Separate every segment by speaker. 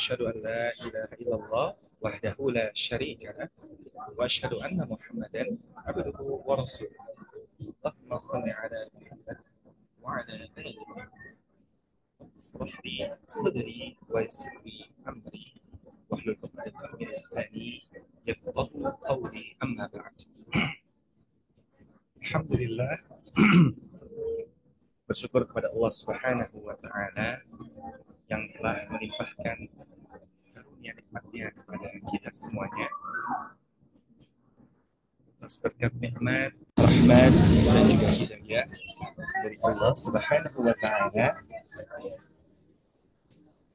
Speaker 1: أشهد أن لا إله إلا الله وحده لا شريك له وأشهد أن محمدا عبده ورسوله اللهم صل على محمد وعلى آله اشرح لي صدري ويسر لي أمري واحلل عقدة من لساني يفقهوا قولي أما بعد. Alhamdulillah, bersyukur kepada Allah Subhanahu wa Ta'ala yang telah melimpahkan karunia nikmatnya kepada kita semuanya atas berkat nikmat, rahmat dan juga hidayah dari Allah Subhanahu wa Ta'ala.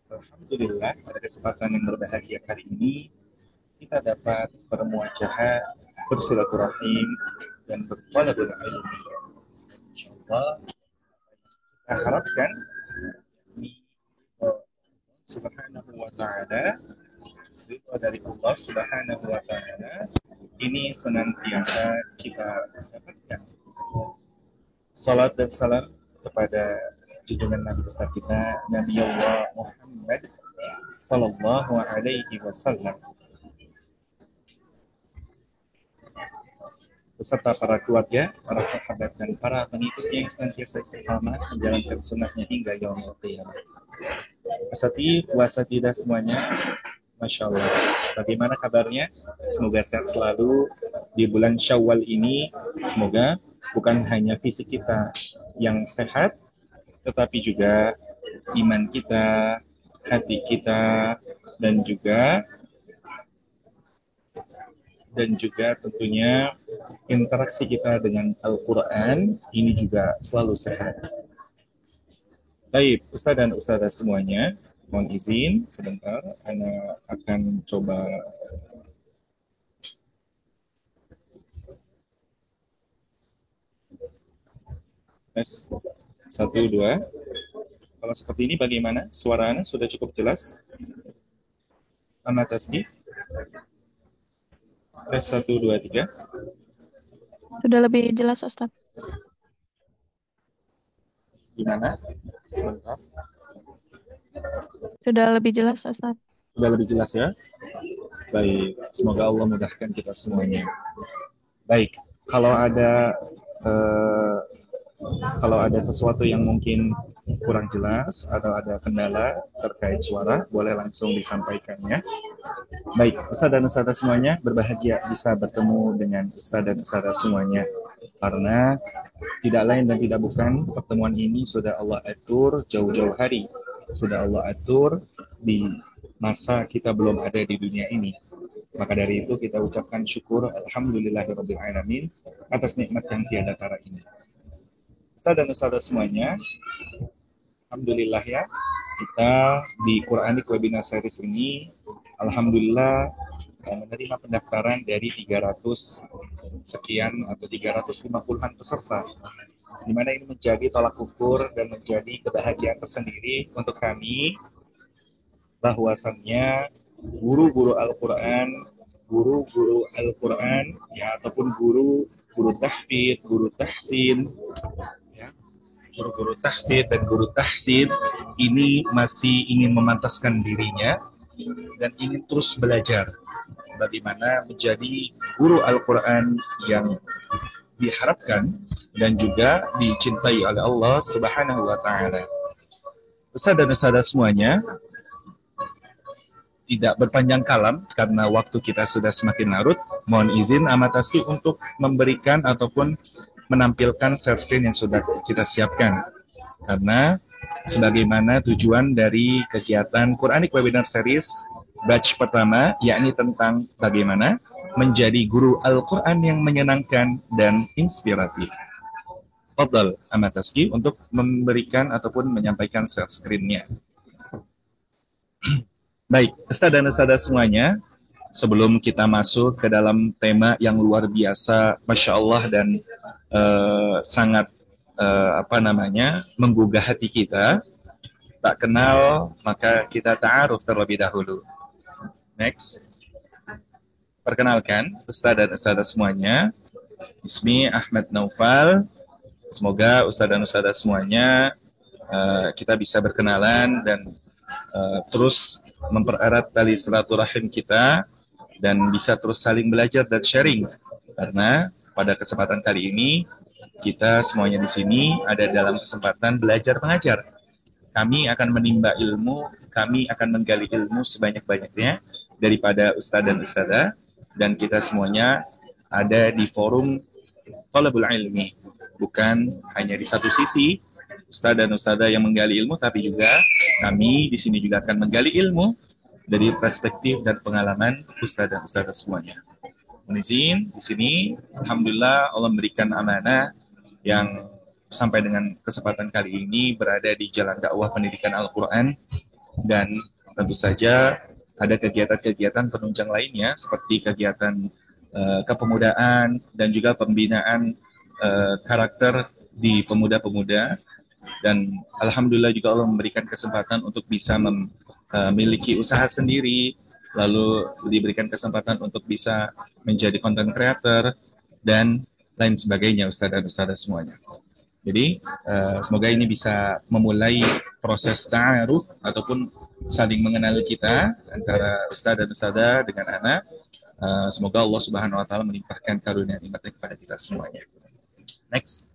Speaker 1: Alhamdulillah, pada kesempatan yang berbahagia kali ini kita dapat bermuajahat, bersilaturahim dan berthalabul ilmi. Insyaallah kita harapkan Subhanahu wa Ta'ala, ridha dari Allah Subhanahu wa Ta'ala ini senantiasa kita dapatkan. Salat dan salam kepada junjungan Nabi besar kita, Nabi Allah Muhammad sallallahu alaihi wasallam, beserta para keluarga, para sahabat dan para pengikutnya yang senantiasa istiqamah menjalankan sunnahnya hingga yaumul qiyamah. Asati, puasa tidak semuanya, Masya Allah. Bagaimana kabarnya? Semoga sehat selalu di bulan Syawal ini. Semoga bukan hanya fisik kita yang sehat, tetapi juga iman kita, hati kita, dan juga tentunya interaksi kita dengan Al-Quran ini juga selalu sehat. Baik, Ustaz dan Ustazah semuanya, mohon izin sebentar, Ana akan coba tes 1, 2. Kalau seperti ini bagaimana? Suara Ana sudah cukup jelas? Ana Tasbih? Tes 1, 2, 3.
Speaker 2: Sudah lebih jelas, Ustaz.
Speaker 1: Gimana? Sebentar.
Speaker 2: Sudah lebih jelas, Ustaz.
Speaker 1: Sudah lebih jelas ya? Baik, semoga Allah mudahkan kita semuanya. Baik, kalau ada sesuatu yang mungkin kurang jelas atau ada kendala terkait suara, boleh langsung disampaikannya. Baik, Ustaz dan Ustazah semuanya, berbahagia bisa bertemu dengan Ustaz dan Ustazah semuanya. Karena tidak lain dan tidak bukan, pertemuan ini sudah Allah atur jauh-jauh hari. Sudah Allah atur di masa kita belum ada di dunia ini. Maka dari itu kita ucapkan syukur alhamdulillahirabbil alamin atas nikmat yang tiada tara ini. Ustaz dan Ustazah semuanya, alhamdulillah ya, kita di Quranic Webinar Series ini alhamdulillah menerima pendaftaran dari 300 sekian atau 350-an peserta, di mana ini menjadi tolak ukur dan menjadi kebahagiaan tersendiri untuk kami bahwasannya guru-guru Al-Quran ya, ataupun guru tahfidz, guru tahsin ya, guru tahfidz dan guru tahsin ini masih ingin memantaskan dirinya dan ingin terus belajar bagaimana menjadi guru Al-Quran yang diharapkan dan juga dicintai oleh Allah Subhanahu wa Ta'ala. Ustaz dan Ustazah semuanya, tidak berpanjang kalam karena waktu kita sudah semakin larut, mohon izin Amat Tasfi untuk memberikan ataupun menampilkan share screen yang sudah kita siapkan. Karena sebagaimana tujuan dari kegiatan Quranic Webinar Series batch pertama, yakni tentang bagaimana menjadi guru Al-Quran yang menyenangkan dan inspiratif. Fadhal Amat Tasfi untuk memberikan ataupun menyampaikan share screen-nya. Baik, Ustaz dan Ustazah semuanya, sebelum kita masuk ke dalam tema yang luar biasa, Masya Allah, dan sangat menggugah hati kita, tak kenal, maka kita ta'aruf terlebih dahulu. Next. Perkenalkan, Ustaz dan Ustazah semuanya, Ismi Ahmad Naufal. Semoga Ustaz dan Ustazah semuanya kita bisa berkenalan dan terus mempererat tali silaturahim kita dan bisa terus saling belajar dan sharing. Karena pada kesempatan kali ini kita semuanya di sini ada dalam kesempatan belajar mengajar. Kami akan menimba ilmu, kami akan menggali ilmu sebanyak-banyaknya daripada ustadz dan ustadzah, dan kita semuanya ada di forum Thalabul Ilmi, bukan hanya di satu sisi ustadz dan ustadzah yang menggali ilmu, tapi juga kami di sini juga akan menggali ilmu dari perspektif dan pengalaman ustadz dan ustadzah semuanya. Mohon izin di sini, alhamdulillah Allah memberikan amanah yang sampai dengan kesempatan kali ini berada di jalan dakwah pendidikan Al-Quran, dan tentu saja ada kegiatan-kegiatan penunjang lainnya seperti kegiatan kepemudaan dan juga pembinaan karakter di pemuda-pemuda, dan alhamdulillah juga Allah memberikan kesempatan untuk bisa memiliki usaha sendiri, lalu diberikan kesempatan untuk bisa menjadi content creator dan lain sebagainya, ustadz dan ustadzah semuanya. Jadi semoga ini bisa memulai proses ta'aruf ataupun saling mengenal kita antara ustadz dan ustadzah dengan anak. Semoga Allah Subhanahu wa taala melimpahkan karunia nikmatnya kepada kita semuanya. Next.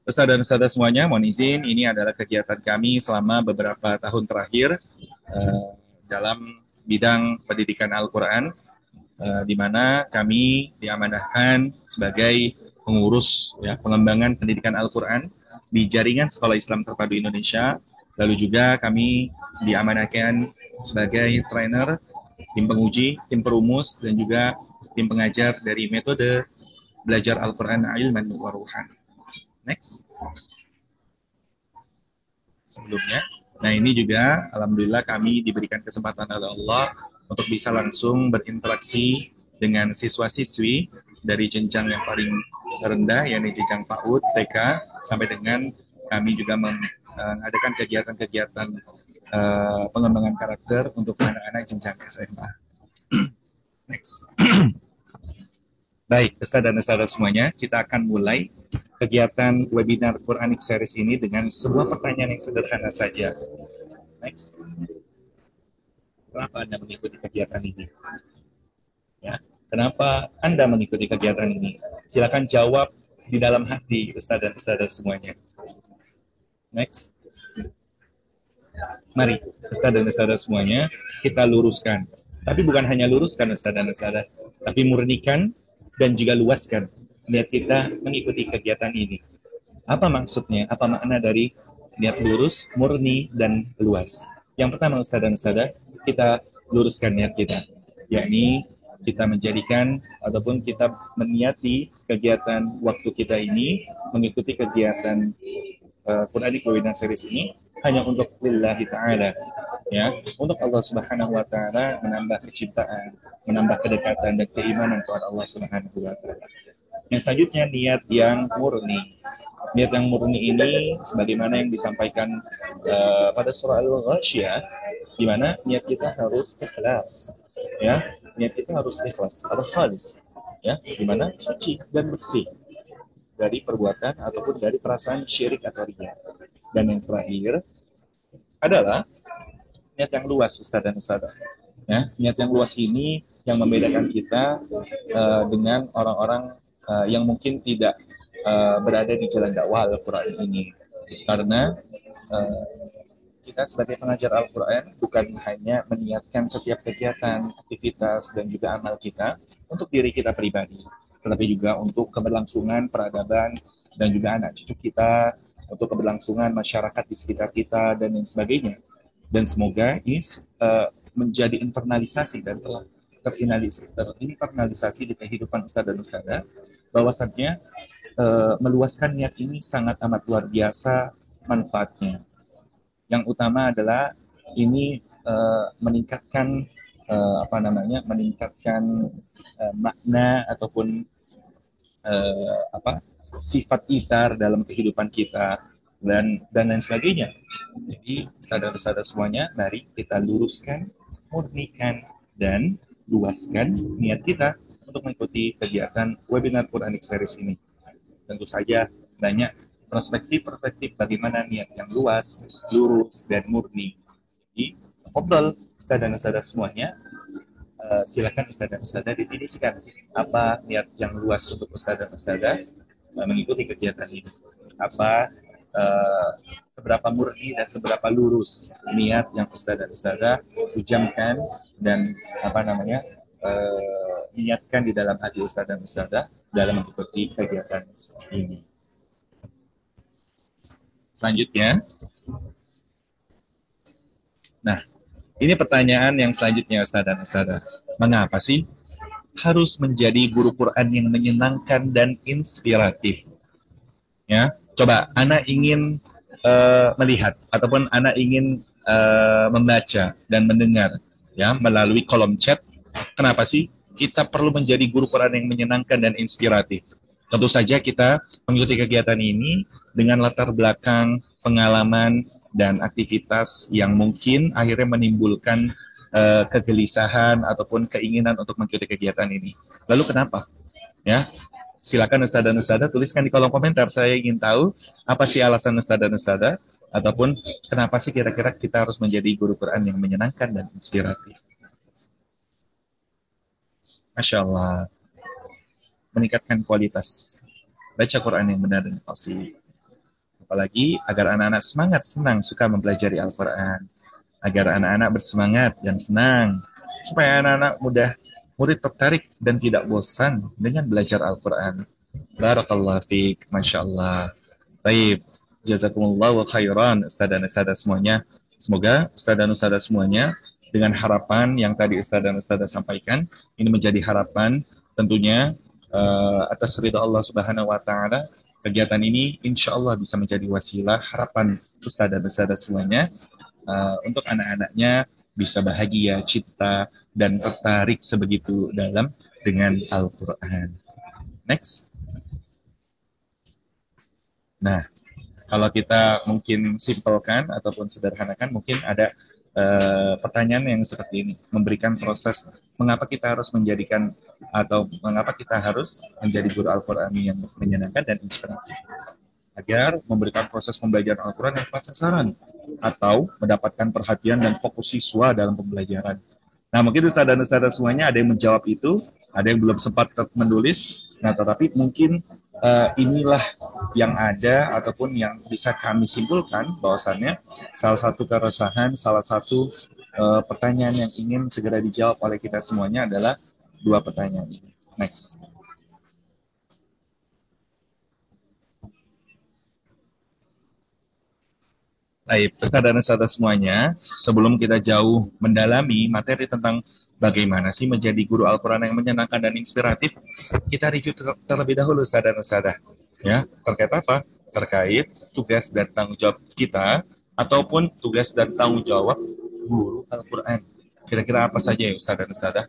Speaker 1: Ustadz dan ustadzah semuanya, mohon izin, ini adalah kegiatan kami selama beberapa tahun terakhir dalam bidang pendidikan Al-Quran, di mana kami diamanahkan sebagai pengurus pengembangan pendidikan Al-Quran di jaringan Sekolah Islam Terpadu Indonesia. Lalu juga kami diamanahkan sebagai trainer, tim penguji, tim perumus, dan juga tim pengajar dari metode belajar Al-Quran ilman wa ruhan. Next. Sebelumnya, nah ini juga alhamdulillah kami diberikan kesempatan oleh Allah untuk bisa langsung berinteraksi dengan siswa-siswi dari jenjang yang paling rendah, yakni jenjang PAUD, TK, sampai dengan kami juga mengadakan kegiatan-kegiatan pengembangan karakter untuk anak-anak jenjang SMA. Next. Baik, ustadz dan ustadzah semuanya, kita akan mulai kegiatan webinar Quranic Series ini dengan sebuah pertanyaan yang sederhana saja. Next. Kenapa Anda mengikuti kegiatan ini? Ya, kenapa Anda mengikuti kegiatan ini? Silakan jawab di dalam hati, ustadz dan ustadzah semuanya. Next. Mari, ustadz dan ustadzah semuanya, kita luruskan. Tapi bukan hanya luruskan, ustadz dan ustadzah, tapi murnikan dan juga luaskan niat kita mengikuti kegiatan ini. Apa maksudnya? Apa makna dari niat lurus, murni, dan luas? Yang pertama, ustadz dan ustadzah, kita luruskan niat kita, yakni kita menjadikan ataupun kita meniati kegiatan waktu kita ini, mengikuti kegiatan Quranic Webinar Series ini hanya untuk lillahi ta'ala, ya, untuk Allah Subhanahu wa taala, menambah kecintaan, menambah kedekatan dan keimanan kepada Allah Subhanahu wa taala. Yang selanjutnya, niat yang murni. Niat yang murni ini sebagaimana yang disampaikan pada surah Al-Ghasyiyah, di mana niat kita harus ikhlas, ya, niat kita harus ikhlas, al-khalis, ya, di mana suci dan bersih dari perbuatan ataupun dari perasaan syirik atau riya. Dan yang terakhir adalah niat yang luas, ustadz dan ustadzah. Ya, niat yang luas ini yang membedakan kita dengan orang-orang yang mungkin tidak berada di jalan dakwah Al-Quran ini. Karena kita sebagai pengajar Al-Quran bukan hanya meniatkan setiap kegiatan, aktivitas, dan juga amal kita untuk diri kita pribadi, tetapi juga untuk keberlangsungan peradaban dan juga anak cucu kita, untuk keberlangsungan masyarakat di sekitar kita, dan lain sebagainya. Dan semoga ini menjadi internalisasi dan telah terinternalisasi di kehidupan ustadz dan ustadzah, bahwasannya meluaskan niat ini sangat amat luar biasa manfaatnya. Yang utama adalah ini meningkatkan meningkatkan makna ataupun sifat itar dalam kehidupan kita dan lain sebagainya. Jadi ustadz-ustadz semuanya, mari kita luruskan, murnikan, dan luaskan niat kita untuk mengikuti kegiatan webinar Quranic Series ini. Tentu saja banyak perspektif bagaimana niat yang luas, lurus, dan murni. Jadi, tafadhol Ustaz dan Ustazah semuanya, silakan Ustaz dan Ustazah definisikan apa niat yang luas untuk Ustaz dan Ustazah mengikuti kegiatan ini. Apa uh, seberapa murni dan seberapa lurus niat yang Ustaz dan Ustazah ujamkan dan niatkan di dalam hati Ustaz dan Ustazah dalam mengikuti kegiatan ini. Selanjutnya, nah ini pertanyaan yang selanjutnya Ustaz dan Ustazah. Mengapa sih harus menjadi guru Quran yang menyenangkan dan inspiratif? Ya, coba Ana ingin melihat ataupun Ana ingin membaca dan mendengar ya melalui kolom chat. Kenapa sih kita perlu menjadi guru Quran yang menyenangkan dan inspiratif? Tentu saja kita mengikuti kegiatan ini dengan latar belakang, pengalaman, dan aktivitas yang mungkin akhirnya menimbulkan kegelisahan ataupun keinginan untuk mengikuti kegiatan ini. Lalu kenapa? Ya, silakan Ustaz dan Ustazah tuliskan di kolom komentar. Saya ingin tahu apa sih alasan Ustaz dan Ustazah ataupun kenapa sih kira-kira kita harus menjadi guru Quran yang menyenangkan dan inspiratif. Masya Allah, meningkatkan kualitas baca Quran yang benar dan fasih. Apalagi agar anak-anak semangat, senang, suka mempelajari Al-Quran. Agar anak-anak bersemangat dan senang. Supaya anak-anak murid tertarik dan tidak bosan dengan belajar Al-Quran. Barakallahu fiik, Masya Allah. Baik, jazakumullah wa khairan Ustaz dan Ustazah semuanya. Semoga Ustaz dan Ustazah semuanya dengan harapan yang tadi Ustaz dan Ustazah sampaikan, ini menjadi harapan tentunya atas ridha Allah Subhanahu wa taala. Kegiatan ini insya Allah bisa menjadi wasilah harapan Ustaz dan Ustazah semuanya untuk anak-anaknya bisa bahagia, cinta, dan tertarik sebegitu dalam dengan Al-Quran. Next. Nah, kalau kita mungkin simpelkan ataupun sederhanakan, mungkin ada pertanyaan yang seperti ini, memberikan proses mengapa kita harus menjadikan atau mengapa kita harus menjadi guru Al-Quran yang menyenangkan dan inspiratif agar memberikan proses pembelajaran Al-Quran yang tepat sasaran atau mendapatkan perhatian dan fokus siswa dalam pembelajaran. Nah, mungkin Ustaz dan Ustazah semuanya ada yang menjawab itu, ada yang belum sempat menulis, nah tetapi mungkin inilah yang ada ataupun yang bisa kami simpulkan bahwasannya salah satu keresahan, salah satu pertanyaan yang ingin segera dijawab oleh kita semuanya adalah dua pertanyaan ini. Next. Baik, Ustaz dan Ustazah semuanya, sebelum kita jauh mendalami materi tentang bagaimana sih menjadi guru Al-Quran yang menyenangkan dan inspiratif, kita review terlebih dahulu Ustaz dan Ustazah. Ya, terkait apa? Terkait tugas dan tanggung jawab kita ataupun tugas dan tanggung jawab guru Al-Quran. Kira-kira apa saja ya Ustaz dan Ustazah?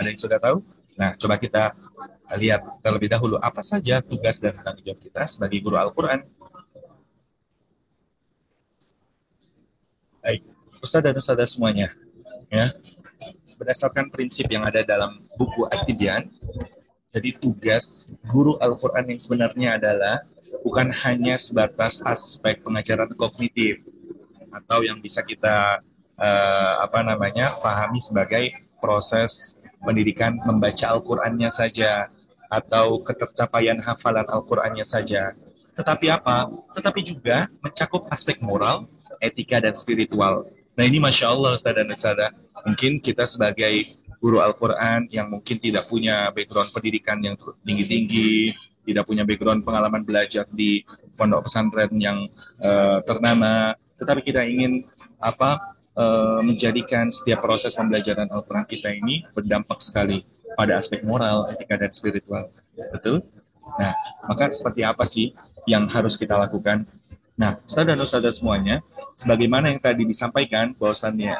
Speaker 1: Ada yang sudah tahu? Nah, coba kita lihat terlebih dahulu apa saja tugas dan tanggung jawab kita sebagai guru Al-Quran. Baik, Ustaz dan Ustazah semuanya, ya, berdasarkan prinsip yang ada dalam buku At-Tibyan, jadi tugas guru Al-Quran yang sebenarnya adalah bukan hanya sebatas aspek pengajaran kognitif atau yang bisa kita pahami sebagai proses pendidikan membaca Al-Qurannya saja atau ketercapaian hafalan Al-Qurannya saja. Tetapi apa? Tetapi juga mencakup aspek moral, etika, dan spiritual. Nah ini Masya Allah Ustaz dan Ustazah, mungkin kita sebagai guru Al-Quran yang mungkin tidak punya background pendidikan yang tinggi-tinggi, tidak punya background pengalaman belajar di pondok pesantren yang ternama, tetapi kita ingin menjadikan setiap proses pembelajaran Al-Quran kita ini berdampak sekali pada aspek moral, etika, dan spiritual. Betul? Nah, maka seperti apa sih yang harus kita lakukan? Nah, Ustaz dan Ustazah semuanya, sebagaimana yang tadi disampaikan, bahwasannya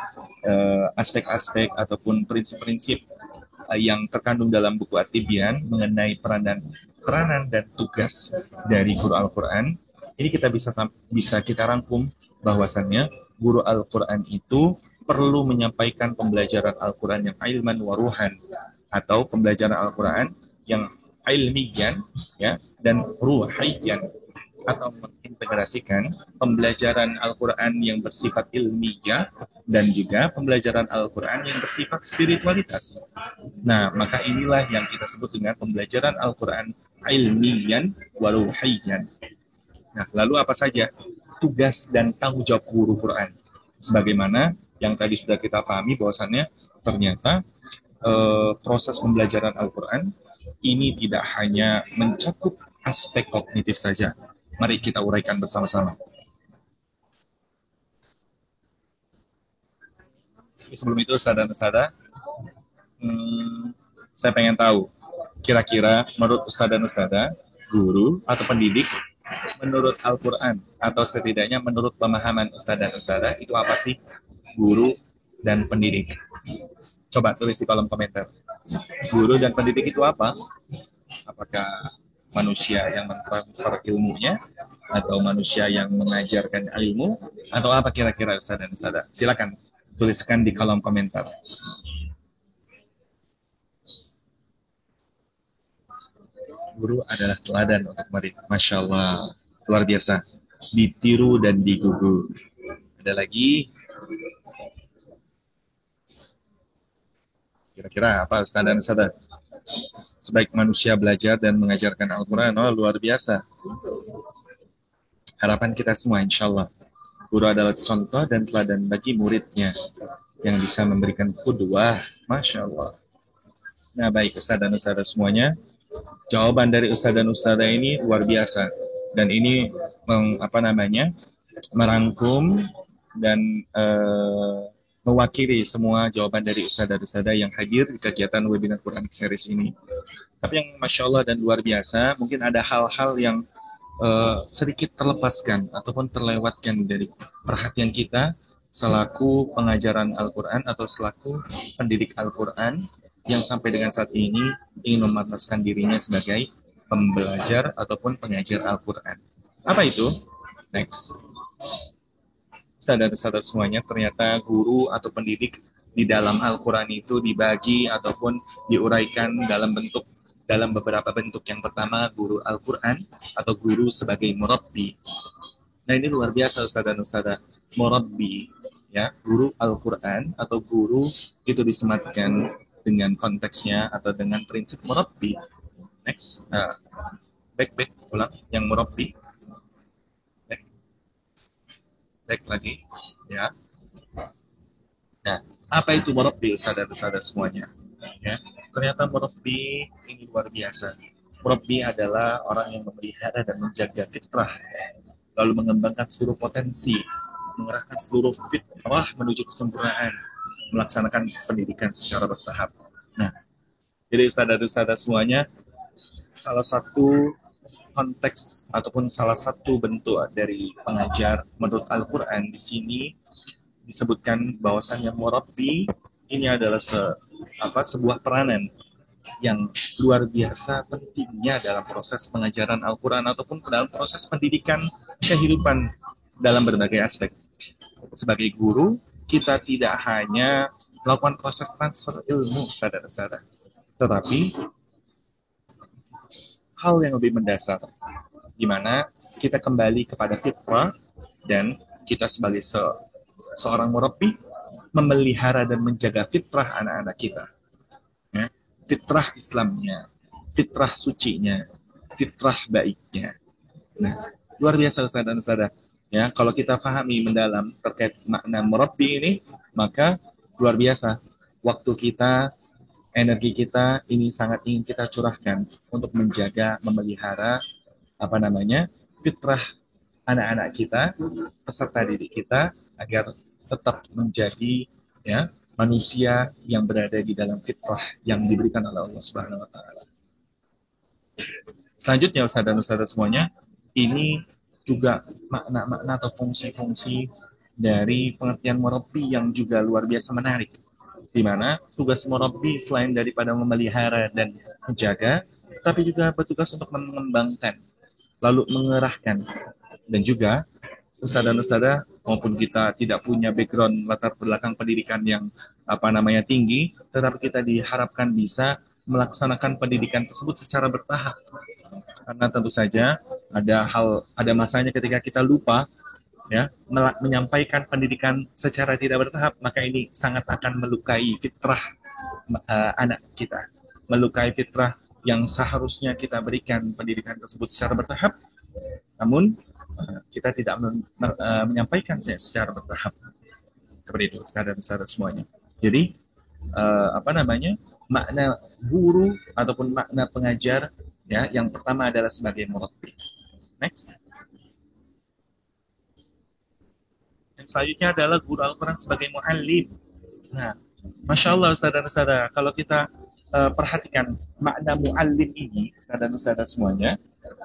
Speaker 1: aspek-aspek ataupun prinsip-prinsip yang terkandung dalam buku At-Tibyan mengenai peranan dan tugas dari guru Al-Quran, ini kita bisa kita rangkum bahwasannya guru Al-Quran itu perlu menyampaikan pembelajaran Al-Quran yang ilman waruhan atau pembelajaran Al-Quran yang ilmiyan ya dan ruhiyan. atau mengintegrasikan pembelajaran Al-Quran yang bersifat ilmiah dan juga pembelajaran Al-Quran yang bersifat spiritualitas. Nah, maka inilah yang kita sebut dengan pembelajaran Al-Quran ilmiyan waruhiyan. Nah, lalu apa saja tugas dan tanggung jawab guru Quran? Sebagaimana yang tadi sudah kita pahami bahwasannya ternyata proses pembelajaran Al-Quran ini tidak hanya mencakup aspek kognitif saja. Mari kita uraikan bersama-sama. Sebelum itu, Ustaz dan Ustazah, saya pengen tahu, kira-kira menurut Ustaz dan Ustazah, guru atau pendidik, menurut Al-Quran, atau setidaknya menurut pemahaman Ustaz dan Ustazah, itu apa sih guru dan pendidik? Coba tulis di kolom komentar. Guru dan pendidik itu apa? Apakah manusia yang mentransfer ilmunya, atau manusia yang mengajarkan ilmu, atau apa kira-kira Ustaz dan Ustazah? Silakan tuliskan di kolom komentar. Guru adalah teladan untuk murid. Masya Allah, luar biasa. Ditiru dan digugu. Ada lagi? Kira-kira apa Ustaz dan Ustazah? Sebaik manusia belajar dan mengajarkan Al-Quran, oh luar biasa. Harapan kita semua, insya Allah. Guru adalah contoh dan teladan bagi muridnya yang bisa memberikan qudwah. Masya Allah. Nah baik Ustaz dan Ustazah semuanya, jawaban dari Ustaz dan Ustazah ini luar biasa. Dan ini merangkum dan mewakili semua jawaban dari Ustaz dan Ustazah yang hadir di kegiatan webinar Quran Series ini. Tapi yang Masya Allah dan luar biasa, mungkin ada hal-hal yang sedikit terlepaskan ataupun terlewatkan dari perhatian kita selaku pengajaran Al-Quran atau selaku pendidik Al-Quran yang sampai dengan saat ini ingin memantaskan dirinya sebagai pembelajar ataupun pengajar Al-Quran. Apa itu? Next. Ustaz dan Ustazah semuanya, ternyata guru atau pendidik di dalam Al-Quran itu dibagi ataupun diuraikan dalam beberapa bentuk. Yang pertama, guru Al-Quran atau guru sebagai murabbi. Nah ini luar biasa Ustaz dan Ustazah. Murabbi, ya, guru Al-Quran atau guru itu disematkan dengan konteksnya atau dengan prinsip murabbi. Next, back ulang yang murabbi. Back lagi, ya. Nah, apa itu murabbi Ustaz dan Ustazah semuanya? Ya, ternyata murabbi ini luar biasa. Murabbi adalah orang yang memelihara dan menjaga fitrah, lalu mengembangkan seluruh potensi, mengerahkan seluruh fitrah menuju kesempurnaan, melaksanakan pendidikan secara bertahap. Nah, jadi Ustaz dan Ustazah semuanya, salah satu konteks ataupun salah satu bentuk dari pengajar menurut Al-Quran di sini disebutkan bahwasannya murabbi ini adalah sebuah peranan yang luar biasa pentingnya dalam proses pengajaran Al-Quran ataupun dalam proses pendidikan kehidupan dalam berbagai aspek. Sebagai guru, kita tidak hanya melakukan proses transfer ilmu, saudara-saudara, tetapi hal yang lebih mendasar, di mana kita kembali kepada fitrah dan kita sebagai seorang murabbi memelihara dan menjaga fitrah anak-anak kita. Ya. Fitrah Islamnya, fitrah sucinya, fitrah baiknya. Nah, luar biasa Ustaz dan Ustazah. Ya, kalau kita pahami mendalam terkait makna murabbi ini, maka luar biasa. Waktu kita, energi kita ini sangat ingin kita curahkan untuk menjaga, memelihara fitrah anak-anak kita, peserta didik kita agar tetap menjadi ya manusia yang berada di dalam fitrah yang diberikan oleh Allah Subhanahu wa taala. Selanjutnya Ustaz dan Ustazah semuanya, ini juga makna-makna atau fungsi-fungsi dari pengertian murabbi yang juga luar biasa menarik. Di mana tugas murabbi selain daripada memelihara dan menjaga, tapi juga bertugas untuk mengembangkan, lalu mengerahkan, dan juga Ustaz dan Ustazah maupun kita tidak punya background latar belakang pendidikan yang tinggi, tetapi kita diharapkan bisa melaksanakan pendidikan tersebut secara bertahap. Karena tentu saja Ada masanya ketika kita lupa ya menyampaikan pendidikan secara tidak bertahap, maka ini sangat akan melukai fitrah anak kita, melukai fitrah yang seharusnya kita berikan pendidikan tersebut secara bertahap, namun kita tidak menyampaikan secara bertahap. Seperti itu, saudara-saudara semuanya. Jadi makna guru ataupun makna pengajar ya, yang pertama adalah sebagai murabbi. Next. Yang selanjutnya adalah guru Al-Quran sebagai muallim. Nah, Masya Allah, saudara-saudara, kalau kita perhatikan makna muallim ini, saudara-saudara semuanya,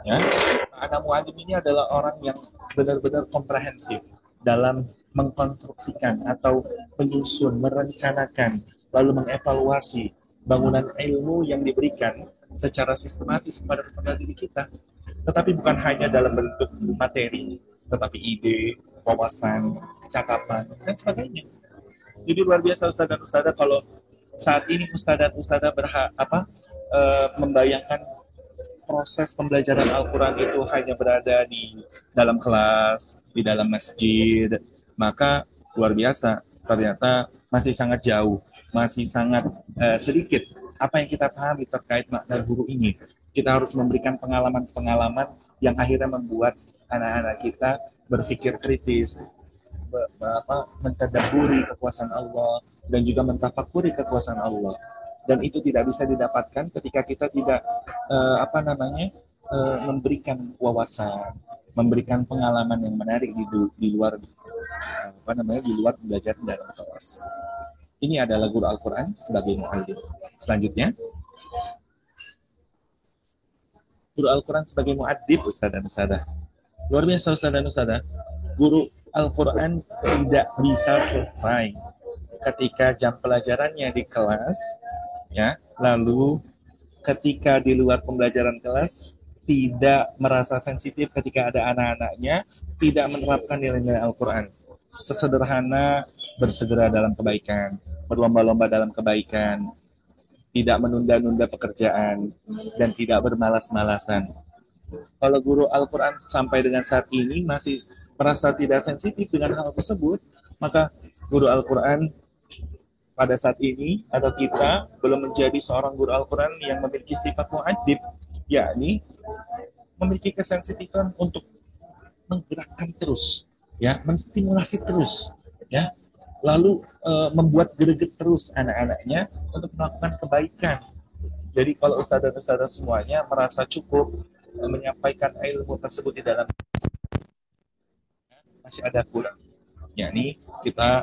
Speaker 1: ya, makna muallim ini adalah orang yang benar-benar komprehensif dalam mengkonstruksikan atau menyusun, merencanakan, lalu mengevaluasi bangunan ilmu yang diberikan secara sistematis kepada peserta didik kita. Tetapi bukan hanya dalam bentuk materi, tetapi ide, wawasan, kecakapan, dan sebagainya. Jadi luar biasa Ustaz dan Ustazah kalau saat ini Ustaz dan Ustazah membayangkan proses pembelajaran Al-Quran itu hanya berada di dalam kelas, di dalam masjid, maka luar biasa, ternyata masih sangat jauh, masih sangat sedikit apa yang kita pahami terkait makna guru ini. Kita harus memberikan pengalaman-pengalaman yang akhirnya membuat anak-anak kita berpikir kritis, mentadabburi kekuasaan Allah, dan juga mentafakuri kekuasaan Allah. Dan itu tidak bisa didapatkan ketika kita tidak memberikan wawasan, memberikan pengalaman yang menarik di luar belajar dalam kelas. Ini adalah guru Al-Quran sebagai muallim. Selanjutnya, guru Al-Quran sebagai muaddib, Ustaz dan Ustazah. Luar biasa Ustaz dan Ustazah. Guru Al-Quran tidak bisa selesai ketika jam pelajarannya di kelas, ya, lalu ketika di luar pembelajaran kelas tidak merasa sensitif ketika ada anak-anaknya, tidak menerapkan nilai-nilai Al-Quran. Sesederhana bersegera dalam kebaikan, berlomba-lomba dalam kebaikan, tidak menunda-nunda pekerjaan, dan tidak bermalas-malasan. Kalau guru Al-Quran sampai dengan saat ini masih merasa tidak sensitif dengan hal tersebut, maka guru Al-Quran pada saat ini atau kita belum menjadi seorang guru Al-Quran yang memiliki sifat mu'addib, yakni memiliki kesensitifan untuk menggerakkan terus, ya, menstimulasi terus, ya, lalu membuat greget terus anak-anaknya untuk melakukan kebaikan. Jadi kalau ustadz dan ustadzah semuanya merasa cukup menyampaikan ilmu tersebut di dalam, masih ada kurang, yakni kita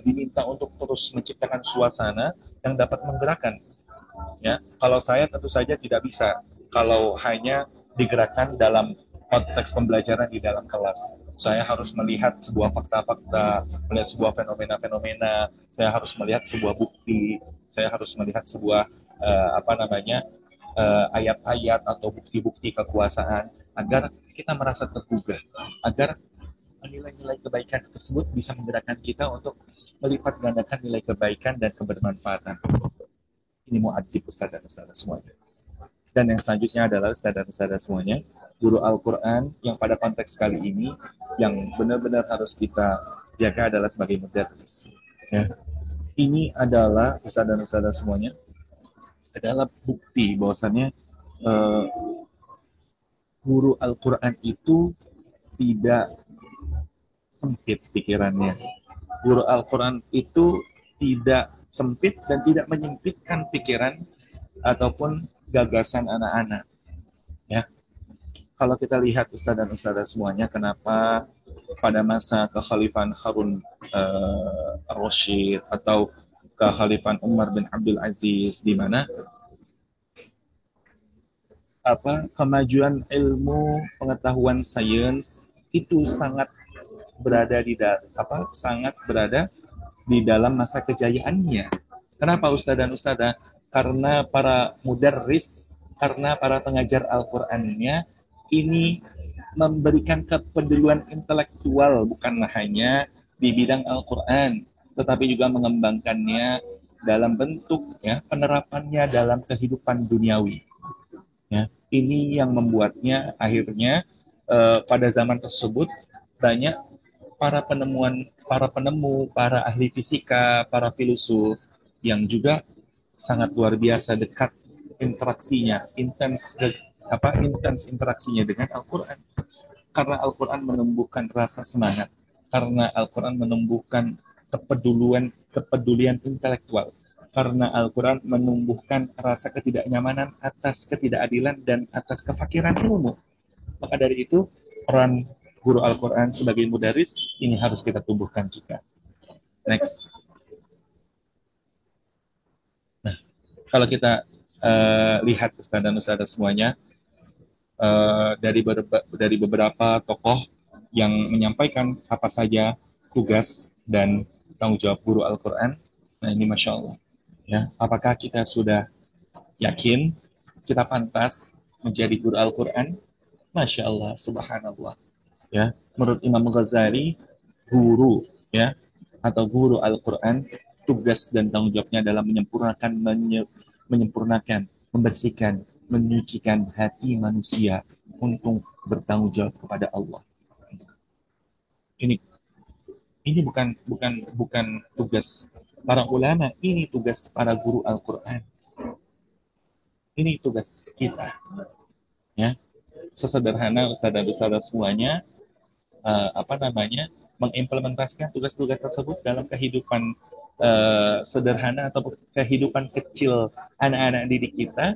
Speaker 1: diminta untuk terus menciptakan suasana yang dapat menggerakkan. Ya, kalau saya tentu saja tidak bisa kalau hanya digerakkan dalam konteks pembelajaran di dalam kelas. Saya harus melihat sebuah fakta-fakta, melihat sebuah fenomena-fenomena, saya harus melihat sebuah bukti, saya harus melihat sebuah ayat-ayat atau bukti-bukti kekuasaan agar kita merasa tergugah, agar nilai-nilai kebaikan tersebut bisa menggerakkan kita untuk melipat gandakan nilai kebaikan dan kebermanfaatan. Ini muadzib Ustaz dan Ustazah semuanya. Dan yang selanjutnya adalah Ustaz dan Ustazah semuanya, guru Al-Quran yang pada konteks kali ini yang benar-benar harus kita jaga adalah sebagai mudarris. Ya. Ini adalah Ustaz dan Ustazah semuanya adalah bukti bahwasannya guru Al-Quran itu tidak sempit pikirannya. Guru Al-Quran itu tidak sempit dan tidak menyempitkan pikiran ataupun gagasan anak-anak. Ya, kalau kita lihat Ustaz dan Ustazah semuanya, kenapa pada masa kekhalifahan Harun Ar-Rasyid atau kekhalifahan Umar bin Abdul Aziz, di mana kemajuan ilmu pengetahuan sains itu sangat berada di dalam masa kejayaannya. Kenapa Ustaz dan Ustazah? Karena para mudarris, karena para pengajar Al-Qur'annya ini memberikan kepedulian intelektual bukan hanya di bidang Al-Qur'an, tetapi juga mengembangkannya dalam bentuk, ya, penerapannya dalam kehidupan duniawi. Ya. Ini yang membuatnya akhirnya pada zaman tersebut banyak para penemu, para ahli fisika, para filsuf yang juga sangat luar biasa dekat interaksinya, intens interaksinya dengan Al-Quran. Karena Al-Quran menumbuhkan rasa semangat, karena Al-Quran menumbuhkan kepedulian intelektual, karena Al-Quran menumbuhkan rasa ketidaknyamanan atas ketidakadilan dan atas kefakiran ilmu. Maka dari itu, peran guru Al-Quran sebagai mudaris ini harus kita tumbuhkan juga. Next. Nah, kalau kita lihat Ustaz dan Ustazah semuanya, dari beberapa tokoh yang menyampaikan apa saja tugas dan tanggung jawab guru Al-Quran. Nah ini Masya Allah. Ya, apakah kita sudah yakin kita pantas menjadi guru Al-Quran? Masya Allah, Subhanallah. Ya, menurut Imam Ghazali, guru ya atau guru Al-Quran, tugas dan tanggung jawabnya adalah menyempurnakan, membersihkan, menyucikan hati manusia untuk bertanggung jawab kepada Allah. Ini bukan tugas para ulama, ini tugas para guru Al-Quran. Ini tugas kita. Ya, sesederhana ustadzah semuanya mengimplementasikan tugas-tugas tersebut dalam kehidupan sederhana atau kehidupan kecil anak-anak didik kita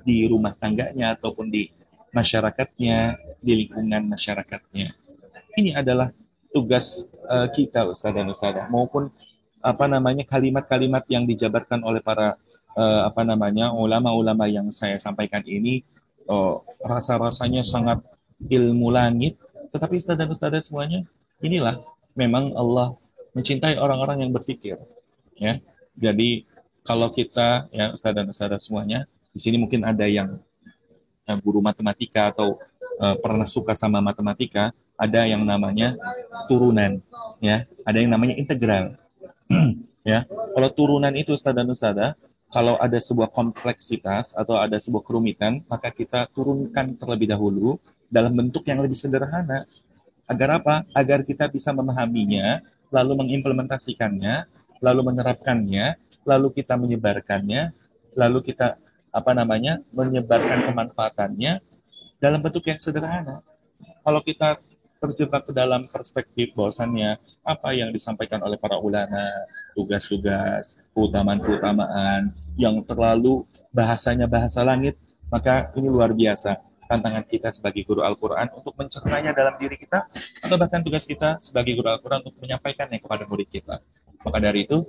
Speaker 1: di rumah tangganya ataupun di masyarakatnya, di lingkungan masyarakatnya. Ini adalah tugas kita Ustaz dan Ustazah, maupun kalimat-kalimat yang dijabarkan oleh para ulama-ulama yang saya sampaikan ini, rasa-rasanya sangat ilmu langit, tetapi Ustaz dan Ustazah semuanya, inilah memang Allah mencintai orang-orang yang berpikir, ya. Jadi kalau kita ya Ustaz dan Ustazah semuanya, di sini mungkin ada yang guru matematika atau pernah suka sama matematika, ada yang namanya turunan, ya, ada yang namanya integral. Ya, kalau turunan itu Ustaz dan Ustazah, kalau ada sebuah kompleksitas atau ada sebuah kerumitan, maka kita turunkan terlebih dahulu dalam bentuk yang lebih sederhana. Agar apa? Agar kita bisa memahaminya, lalu mengimplementasikannya, lalu menerapkannya, lalu kita menyebarkannya, lalu kita menyebarkan kemanfaatannya dalam bentuk yang sederhana. Kalau kita terjebak ke dalam perspektif bahwasannya apa yang disampaikan oleh para ulama, tugas-tugas, keutamaan-keutamaan yang terlalu bahasanya bahasa langit, maka ini luar biasa tantangan kita sebagai guru Al-Quran untuk mencernanya dalam diri kita, atau bahkan tugas kita sebagai guru Al-Quran untuk menyampaikannya kepada murid kita. Maka dari itu,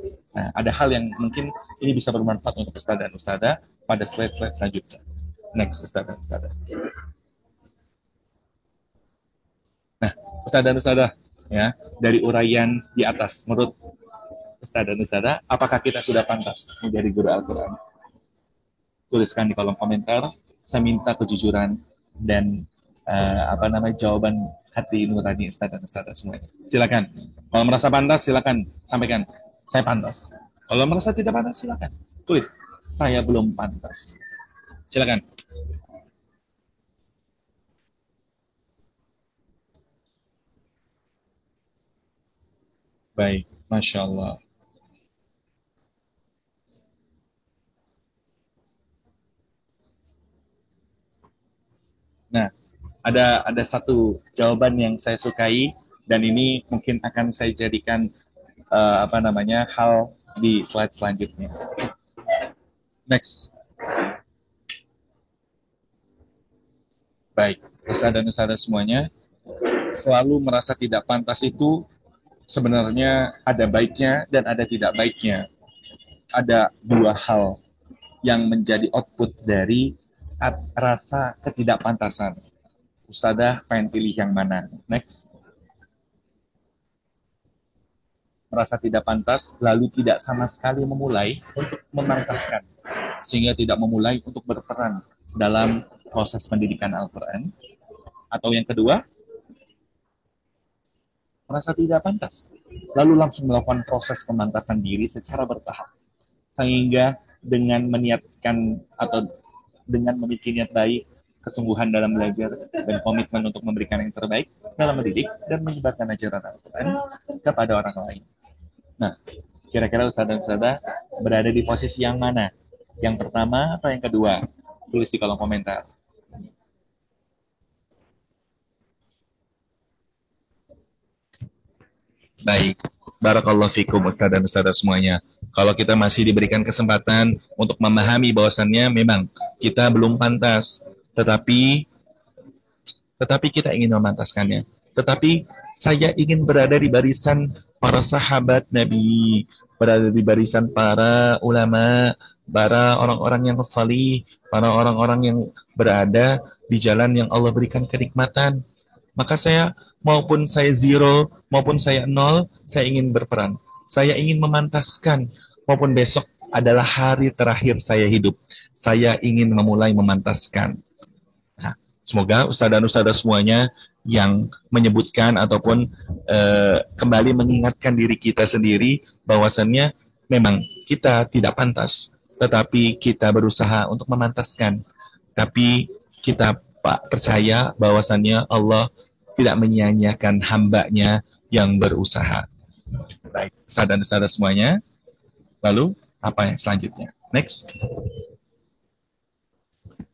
Speaker 1: ada hal yang mungkin ini bisa bermanfaat untuk Ustaz dan Ustazah pada slide-slide selanjutnya. Next, Ustaz dan Ustazah. Nah, Ustaz dan Ustazah, ya, dari uraian di atas, menurut Ustaz dan Ustazah, apakah kita sudah pantas menjadi guru Al-Quran? Tuliskan di kolom komentar. Saya minta kejujuran dan jawaban hati nurani Ustaz dan Ustazah semuanya. Silakan. Kalau merasa pantas, silakan sampaikan. Saya pantas. Kalau merasa tidak pantas, silakan tulis. Saya belum pantas. Silakan. Baik, Masya Allah. Nah, ada satu jawaban yang saya sukai dan ini mungkin akan saya jadikan hal di slide selanjutnya. Next. Baik, Ustaz dan Ustazah semuanya, selalu merasa tidak pantas itu sebenarnya ada baiknya dan ada tidak baiknya. Ada dua hal yang menjadi output dari rasa ketidakpantasan. Ustazah pengen pilih yang mana? Next. Merasa tidak pantas, lalu tidak sama sekali memulai untuk memantaskan, sehingga tidak memulai untuk berperan dalam proses pendidikan Al-Quran. Atau yang kedua, merasa tidak pantas, lalu langsung melakukan proses pemantasan diri secara bertahap, sehingga dengan meniatkan atau dengan memiliki niat baik, kesungguhan dalam belajar, dan komitmen untuk memberikan yang terbaik dalam mendidik dan menyebarkan ajaran Al-Quran kepada orang lain. Nah, kira-kira Ustadz dan Ustadzah berada di posisi yang mana? Yang pertama atau yang kedua? Tulis di kolom komentar. Baik, barakallahu fikum Ustadz dan Ustadzah semuanya. Kalau kita masih diberikan kesempatan untuk memahami bahwasannya memang kita belum pantas, tetapi kita ingin memantaskannya. Tetapi saya ingin berada di barisan para sahabat Nabi, berada di barisan para ulama, para orang-orang yang salih, para orang-orang yang berada di jalan yang Allah berikan kenikmatan. Maka saya, maupun saya zero, maupun saya nol, saya ingin berperan. Saya ingin memantaskan, maupun besok adalah hari terakhir saya hidup. Saya ingin memulai memantaskan. Nah, semoga Ustadz dan Ustadzah semuanya yang menyebutkan ataupun kembali mengingatkan diri kita sendiri bahwasannya memang kita tidak pantas, tetapi kita berusaha untuk memantaskan. Tapi kita percaya bahwasannya Allah tidak menyia-nyiakan hambanya yang berusaha. Baik, Ustadz dan Ustadzah semuanya. Lalu, apa yang selanjutnya? Next.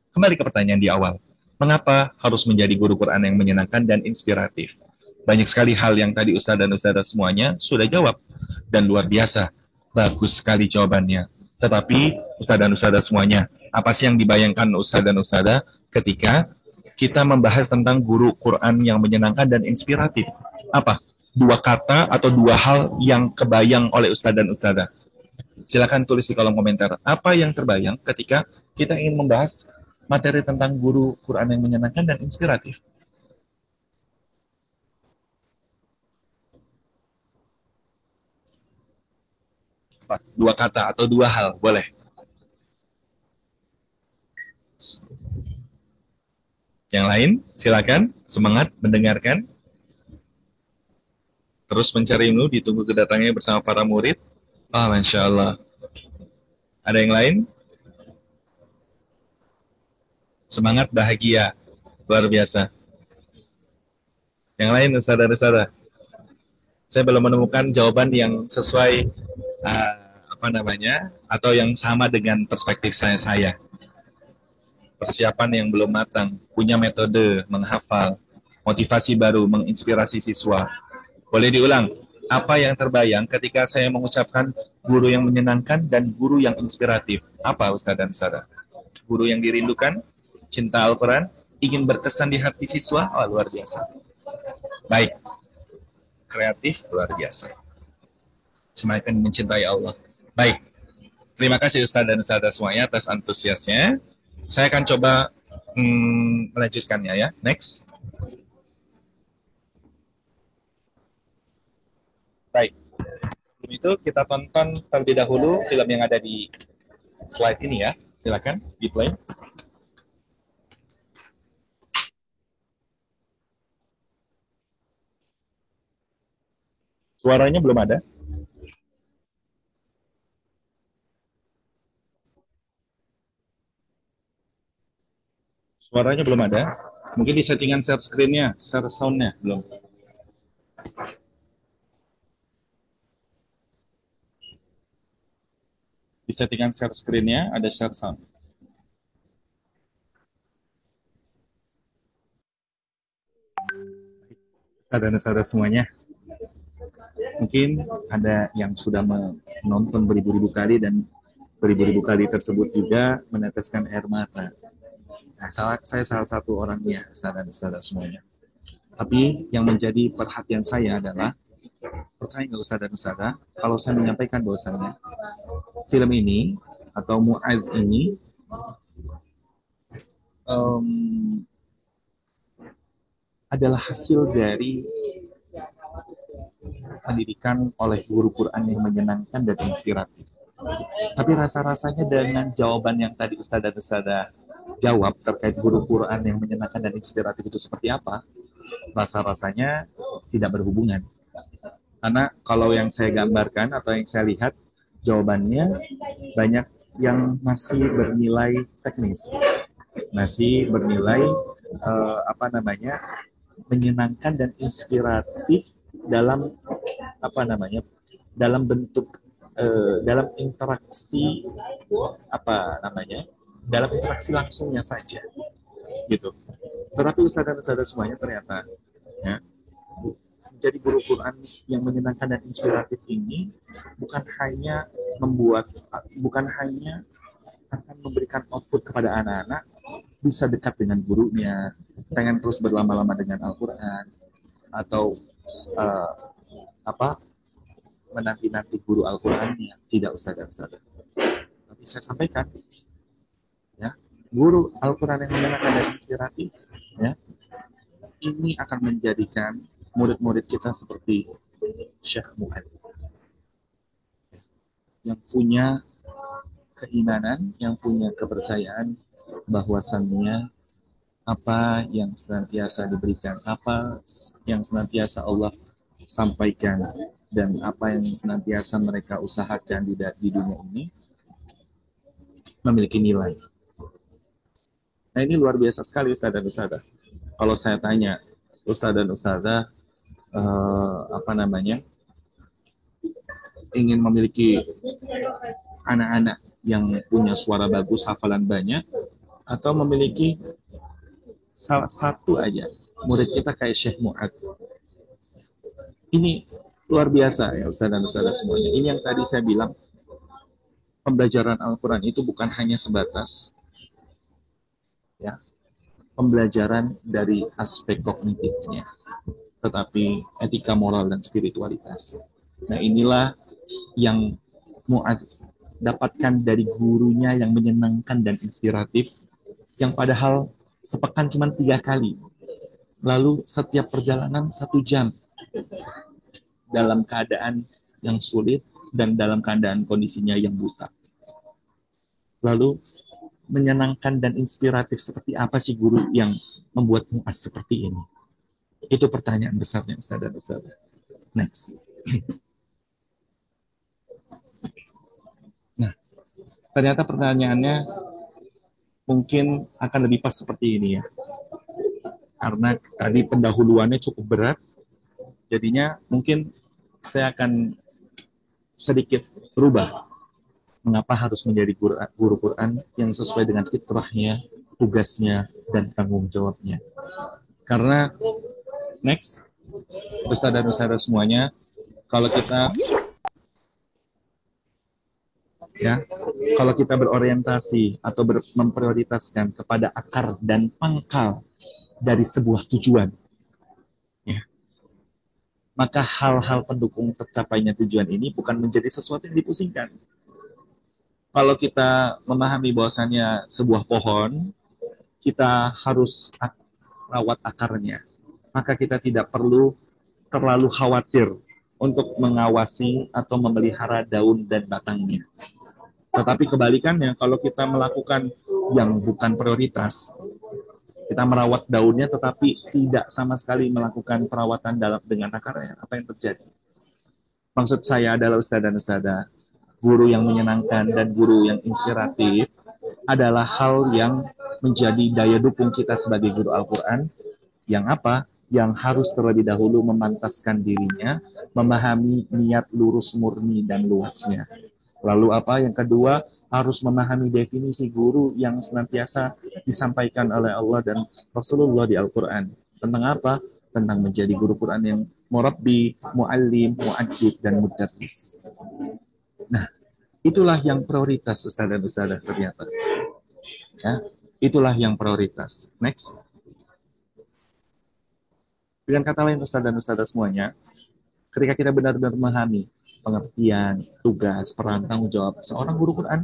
Speaker 1: Kembali ke pertanyaan di awal. Mengapa harus menjadi guru Quran yang menyenangkan dan inspiratif? Banyak sekali hal yang tadi Ustadz dan Ustadzah semuanya sudah jawab. Dan luar biasa. Bagus sekali jawabannya. Tetapi, Ustadz dan Ustadzah semuanya, apa sih yang dibayangkan Ustadz dan Ustadzah ketika kita membahas tentang guru Quran yang menyenangkan dan inspiratif? Apa? Dua kata atau dua hal yang kebayang oleh Ustadz dan Ustadzah. Silakan tulis di kolom komentar. Apa yang terbayang ketika kita ingin membahas materi tentang guru Quran yang menyenangkan dan inspiratif? Apa? Dua kata atau dua hal, boleh. Yang lain, silakan. Semangat mendengarkan. Terus mencari ilmu, ditunggu kedatangannya bersama para murid. Ah, Masya Allah. Ada yang lain? Semangat, bahagia. Luar biasa. Yang lain, Ustadz-Ustadz. Saya belum menemukan jawaban yang sesuai atau yang sama dengan perspektif saya. Persiapan yang belum matang, punya metode menghafal, motivasi baru, menginspirasi siswa. Boleh diulang, apa yang terbayang ketika saya mengucapkan guru yang menyenangkan dan guru yang inspiratif? Apa Ustadz dan Ustadzah? Guru yang dirindukan, cinta Al-Quran, ingin berkesan di hati siswa? Oh, luar biasa. Baik, kreatif, luar biasa. Semakin mencintai Allah. Baik, terima kasih Ustadz dan Ustadzah semuanya atas antusiasnya. Saya akan coba melanjutkannya ya. Next. Baik. Sebelum itu kita tonton terlebih dahulu film yang ada di slide ini ya. Silakan di play. Suaranya belum ada. Suaranya belum ada. Mungkin di settingan share screen-nya, share sound-nya belum. Di settingan share screen-nya ada share sound. Saudara-saudara semuanya, mungkin ada yang sudah menonton beribu-ribu kali dan beribu-ribu kali tersebut juga meneteskan air mata. Nah, saya salah satu orangnya, saudara-saudara semuanya. Tapi yang menjadi perhatian saya adalah, percaya nggak Ustadz, kalau saya menyampaikan bahwasannya film ini atau Mu'adz ini adalah hasil dari pendidikan oleh guru Quran yang menyenangkan dan inspiratif. Tapi rasa-rasanya dengan jawaban yang tadi Ustadz dan Ustadzah jawab terkait guru Quran yang menyenangkan dan inspiratif itu seperti apa, rasa-rasanya tidak berhubungan. Karena kalau yang saya gambarkan atau yang saya lihat, jawabannya banyak yang masih bernilai teknis. masih bernilai menyenangkan dan inspiratif dalam dalam bentuk dalam interaksi dalam interaksi langsungnya saja gitu. Tetapi ustadz dan ustadzah semuanya ternyata ya, jadi guru Quran yang menyenangkan dan inspiratif ini bukan hanya bukan hanya akan memberikan output kepada anak-anak bisa dekat dengan gurunya, pengen terus berlama-lama dengan Al-Quran, atau uh, apa menanti-nanti guru Al-Qurannya. Tidak usah dan usah. Tapi saya sampaikan, ya, guru Al-Quran yang menyenangkan dan inspiratif, ya, ini akan menjadikan murid-murid kita seperti Syekh Mu'ad, yang punya keimanan, yang punya kepercayaan bahwasannya apa yang senantiasa diberikan, apa yang senantiasa Allah sampaikan, dan apa yang senantiasa mereka usahakan di dunia ini memiliki nilai. Nah, ini luar biasa sekali Ustaz dan Ustazah. Kalau saya tanya Ustaz dan Ustazah ingin memiliki anak-anak yang punya suara bagus, hafalan banyak, atau memiliki salah satu aja murid kita kayak Syekh Mu'ad. Ini luar biasa ya Ustaz dan Ustazah semuanya. Ini yang tadi saya bilang, pembelajaran Al-Quran itu bukan hanya sebatas ya pembelajaran dari aspek kognitifnya, tetapi etika moral dan spiritualitas. Nah, inilah yang Mu'ad dapatkan dari gurunya yang menyenangkan dan inspiratif, yang padahal sepekan cuma 3 kali. Lalu setiap perjalanan 1 jam dalam keadaan yang sulit dan dalam keadaan kondisinya yang buta. Lalu menyenangkan dan inspiratif seperti apa sih guru yang membuat Mu'ad seperti ini? Itu pertanyaan besarnya Ustaz dan Ustaz. Next. Nah, ternyata pertanyaannya mungkin akan lebih pas seperti ini ya. Karena tadi pendahuluannya cukup berat, jadinya mungkin saya akan sedikit berubah. Mengapa harus menjadi guru Quran yang sesuai dengan fitrahnya, tugasnya, dan tanggung jawabnya. Karena next, Ustaz dan Ustazah semuanya, kalau kita berorientasi atau memprioritaskan kepada akar dan pangkal dari sebuah tujuan, ya, maka hal-hal pendukung tercapainya tujuan ini bukan menjadi sesuatu yang dipusingkan. Kalau kita memahami bahwasannya sebuah pohon, kita harus rawat akarnya, maka kita tidak perlu terlalu khawatir untuk mengawasi atau memelihara daun dan batangnya. Tetapi kebalikannya, kalau kita melakukan yang bukan prioritas, kita merawat daunnya tetapi tidak sama sekali melakukan perawatan dengan akarnya, apa yang terjadi? Maksud saya adalah Ustaz dan Ustazah, guru yang menyenangkan dan guru yang inspiratif adalah hal yang menjadi daya dukung kita sebagai guru Al-Quran, yang apa? Yang harus terlebih dahulu memantaskan dirinya, memahami niat lurus murni dan luasnya. Lalu apa? Yang kedua, harus memahami definisi guru yang senantiasa disampaikan oleh Allah dan Rasulullah di Al-Quran. Tentang apa? Tentang menjadi guru Quran yang murabbi, muallim, mu'addib, dan mudarris. Nah, itulah yang prioritas Ustaz dan Ustazah ternyata. Ya, itulah yang prioritas. Next. Dengan kata lain Ustaz dan Ustazah semuanya, ketika kita benar-benar memahami pengertian, tugas, peran, tanggung jawab seorang guru Quran,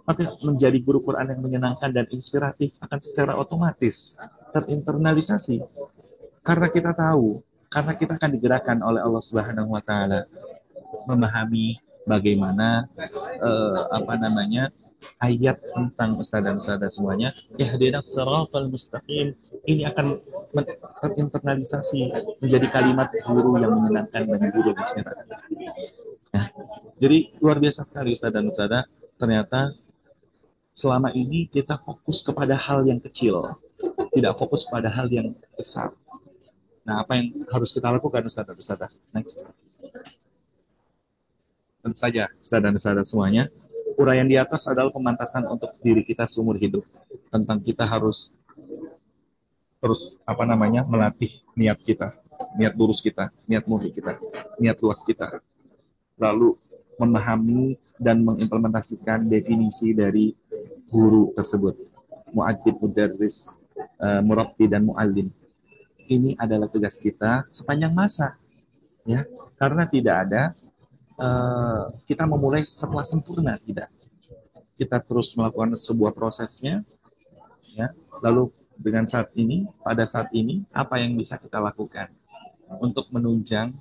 Speaker 1: maka menjadi guru Quran yang menyenangkan dan inspiratif akan secara otomatis terinternalisasi. Karena kita tahu, karena kita akan digerakkan oleh Allah Subhanahu wa taala memahami bagaimana ayat tentang Ustaz dan Ustazah semuanya, ihdinas siratal mustaqim, ini akan terinternalisasi menjadi kalimat guru yang menyenangkan dan guru yang inspiratif. Nah, jadi luar biasa sekali Ustaz dan Ustazah, ternyata selama ini kita fokus kepada hal yang kecil, tidak fokus pada hal yang besar. Nah, apa yang harus kita lakukan, Ustaz? Next. Tentu saja, Ustaz dan Ustaz semuanya, uraian di atas adalah pemantasan untuk diri kita seumur hidup. Tentang kita harus terus melatih niat kita, niat lurus kita, niat murni kita, niat luas kita. Lalu memahami dan mengimplementasikan definisi dari guru tersebut. Mu'adzib, mudarris, murabbi, dan mu'allim. Ini adalah tugas kita sepanjang masa. Ya, karena tidak ada kita memulai setelah sempurna, tidak. Kita terus melakukan sebuah prosesnya, ya. Lalu pada saat ini, apa yang bisa kita lakukan untuk menunjang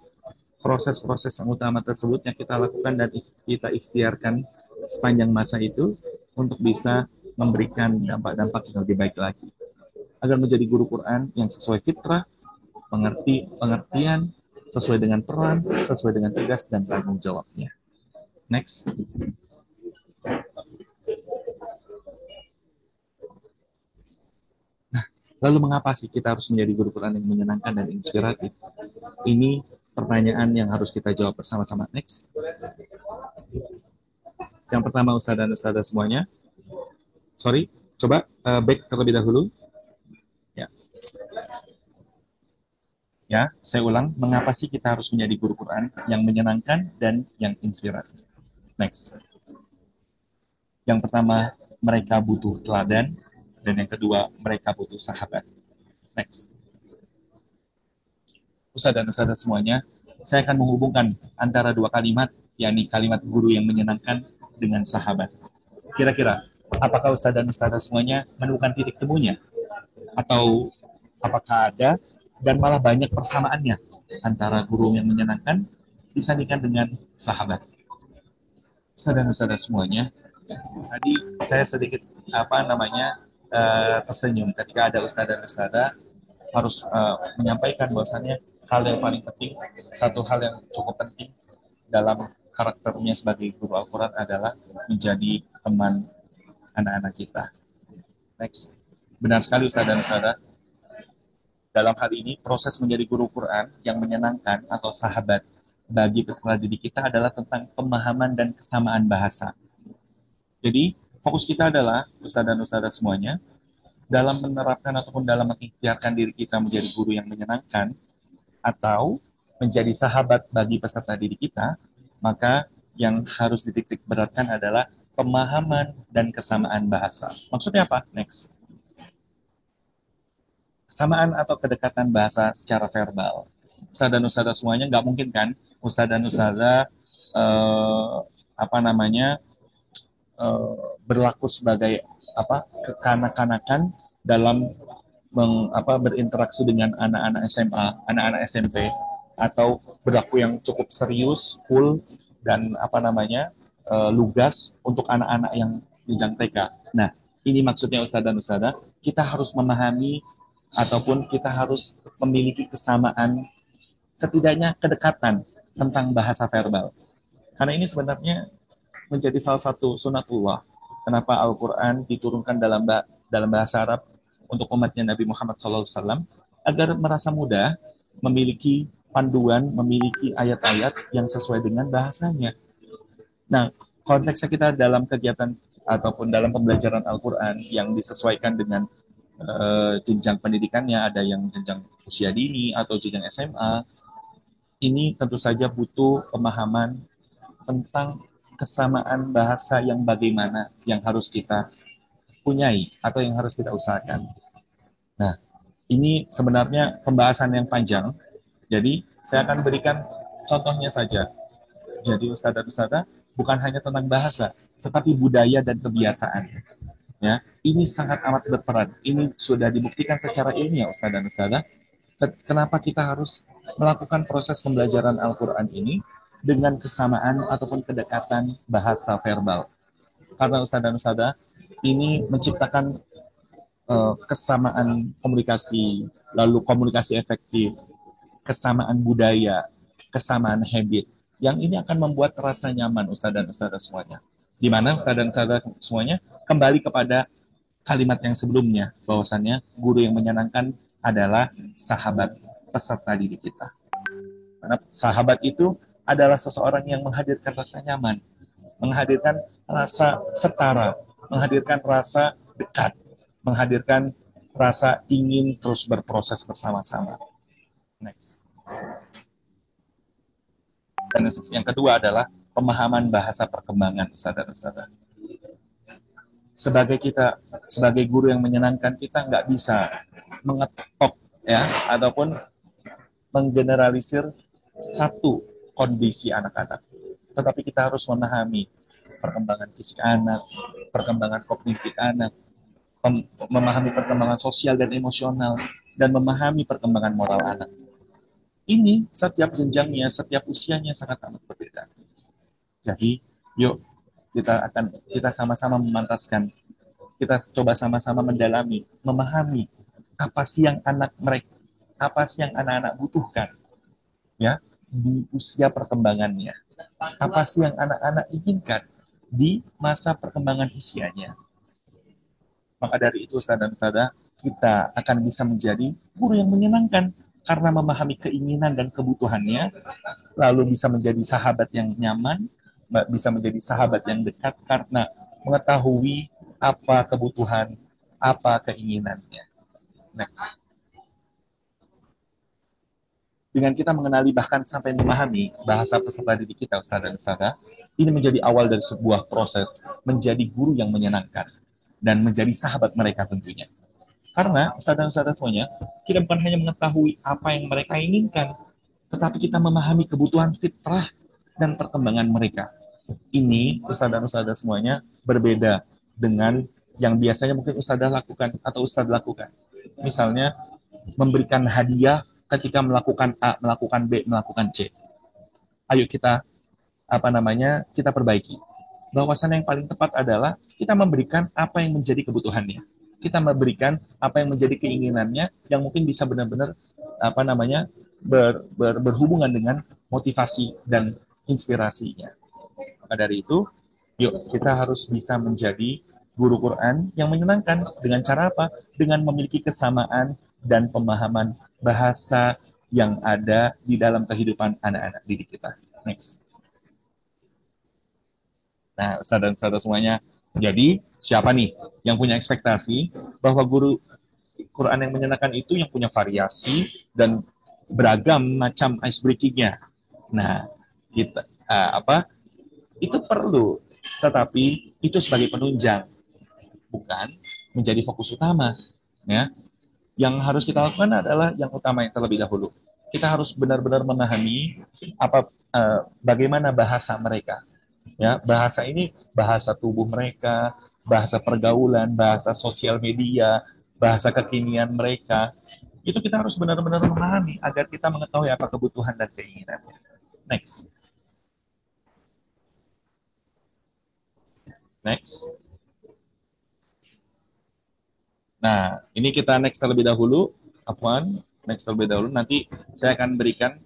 Speaker 1: proses-proses yang utama tersebut yang kita lakukan dan kita ikhtiarkan sepanjang masa itu untuk bisa memberikan dampak-dampak yang lebih baik lagi. Agar menjadi guru Quran yang sesuai fitrah, pengertian, sesuai dengan peran, sesuai dengan tugas dan tanggung jawabnya. Next. Nah, lalu mengapa sih kita harus menjadi guru Quran yang menyenangkan dan inspiratif? Ini pertanyaan yang harus kita jawab bersama-sama. Next. Yang pertama, Ustaz dan Ustazah semuanya. Sorry, coba back terlebih dahulu. Ya, saya ulang, mengapa sih kita harus menjadi guru Quran yang menyenangkan dan yang inspiratif? Next. Yang pertama, mereka butuh teladan, dan yang kedua, mereka butuh sahabat. Next. Ustaz dan Ustazah semuanya, saya akan menghubungkan antara dua kalimat, yakni kalimat guru yang menyenangkan dengan sahabat. Kira-kira, apakah Ustaz dan Ustazah semuanya menemukan titik temunya? Atau apakah ada dan malah banyak persamaannya antara guru yang menyenangkan disandingkan dengan sahabat? Ustaz dan Ustazah semuanya, tadi saya sedikit tersenyum ketika ada Ustaz dan Ustazah harus menyampaikan bahwasannya hal yang paling penting, satu hal yang cukup penting dalam karakternya sebagai guru Al-Quran adalah menjadi teman anak-anak kita. Next. Benar sekali Ustaz dan Ustazah. Dalam hal ini, proses menjadi guru Quran yang menyenangkan atau sahabat bagi peserta didik kita adalah tentang pemahaman dan kesamaan bahasa. Jadi, fokus kita adalah, Ustaz dan Ustazah semuanya, dalam menerapkan ataupun dalam mengikhtiarkan diri kita menjadi guru yang menyenangkan atau menjadi sahabat bagi peserta didik kita, maka yang harus dititik beratkan adalah pemahaman dan kesamaan bahasa. Maksudnya apa? Next. Kesamaan atau kedekatan bahasa secara verbal. Ustaz dan Ustazah semuanya nggak mungkin kan Ustaz dan Ustazah berlaku sebagai kekanak-kanakan dalam berinteraksi dengan anak-anak SMA, anak-anak SMP, atau berlaku yang cukup serius, cool, dan lugas untuk anak-anak yang jenjang TK. Nah, ini maksudnya Ustaz dan Ustazah, kita harus memahami ataupun kita harus memiliki kesamaan, setidaknya kedekatan tentang bahasa verbal. Karena ini sebenarnya menjadi salah satu sunatullah. Kenapa Al-Quran diturunkan dalam bahasa Arab untuk umatnya Nabi Muhammad SAW, agar merasa mudah memiliki panduan, memiliki ayat-ayat yang sesuai dengan bahasanya. Nah, konteksnya kita dalam kegiatan ataupun dalam pembelajaran Al-Quran yang disesuaikan dengan jenjang pendidikannya, ada yang jenjang usia dini atau jenjang SMA, ini tentu saja butuh pemahaman tentang kesamaan bahasa yang bagaimana yang harus kita punyai atau yang harus kita usahakan. Nah, ini sebenarnya pembahasan yang panjang, jadi saya akan berikan contohnya saja. Jadi Ustaz dan Ustazah, bukan hanya tentang bahasa, tetapi budaya dan kebiasaan. Ya, ini sangat amat berperan. Ini sudah dibuktikan secara ilmiah, Ustaz dan Ustazah. Kenapa kita harus melakukan proses pembelajaran Al-Quran ini dengan kesamaan ataupun kedekatan bahasa verbal? Karena Ustaz dan Ustazah, ini menciptakan kesamaan komunikasi, lalu komunikasi efektif, kesamaan budaya, kesamaan habit. Yang ini akan membuat rasa nyaman Ustaz dan Ustazah semuanya. Di mana Ustaz dan Ustazah semuanya kembali kepada kalimat yang sebelumnya, bahwasannya guru yang menyenangkan adalah sahabat peserta didik kita. Karena sahabat itu adalah seseorang yang menghadirkan rasa nyaman, menghadirkan rasa setara, menghadirkan rasa dekat, menghadirkan rasa ingin terus berproses bersama-sama. Next. Dan yang kedua adalah pemahaman bahasa perkembangan Ustaz dan Ustazah. Sebagai guru yang menyenangkan, kita nggak bisa mengetok ya ataupun menggeneralisir satu kondisi anak-anak, tetapi kita harus memahami perkembangan fisik anak, perkembangan kognitif anak, memahami perkembangan sosial dan emosional, dan memahami perkembangan moral anak. Ini setiap jenjangnya, setiap usianya sangat amat berbeda. Jadi, yuk kita sama-sama memantaskan, kita coba sama-sama mendalami, memahami apa sih yang anak-anak butuhkan, ya, di usia perkembangannya. Apa sih yang anak-anak inginkan di masa perkembangan usianya. Maka dari itu, Ustaz dan Ustazah, kita akan bisa menjadi guru yang menyenangkan karena memahami keinginan dan kebutuhannya, lalu bisa menjadi sahabat yang nyaman, bisa menjadi sahabat yang dekat karena mengetahui apa kebutuhan, apa keinginannya. Next. Dengan kita mengenali bahkan sampai memahami bahasa peserta didik kita, Ustaz dan Ustazah, ini menjadi awal dari sebuah proses menjadi guru yang menyenangkan dan menjadi sahabat mereka tentunya. Karena Ustaz dan Ustazah semuanya, kita bukan hanya mengetahui apa yang mereka inginkan, tetapi kita memahami kebutuhan fitrah dan perkembangan mereka. Ini Ustaz dan Ustazah semuanya berbeda dengan yang biasanya mungkin Ustazah lakukan atau Ustaz lakukan. Misalnya memberikan hadiah ketika melakukan A, melakukan B, melakukan C. Ayo kita kita perbaiki. Bahwasan yang paling tepat adalah kita memberikan apa yang menjadi kebutuhannya. Kita memberikan apa yang menjadi keinginannya yang mungkin bisa benar-benar berhubungan dengan motivasi dan inspirasinya. Maka dari itu, yuk kita harus bisa menjadi guru Quran yang menyenangkan. Dengan cara apa? Dengan memiliki kesamaan dan pemahaman bahasa yang ada di dalam kehidupan anak-anak didik kita. Next. Nah, Ustaz dan Ustazah semuanya, jadi siapa nih yang punya ekspektasi bahwa guru Quran yang menyenangkan itu yang punya variasi dan beragam macam ice breaking-nya. Nah, kita itu perlu, tetapi itu sebagai penunjang, bukan menjadi fokus utama. Ya, yang harus kita lakukan adalah yang utama yang terlebih dahulu. Kita harus benar-benar memahami bagaimana bahasa mereka. Ya, bahasa ini bahasa tubuh mereka, bahasa pergaulan, bahasa sosial media, bahasa kekinian mereka. Itu kita harus benar-benar memahami agar kita mengetahui apa kebutuhan dan keinginannya. Next. Next. Nah, ini kita next terlebih dahulu. Afwan, next terlebih dahulu. Nanti saya akan berikan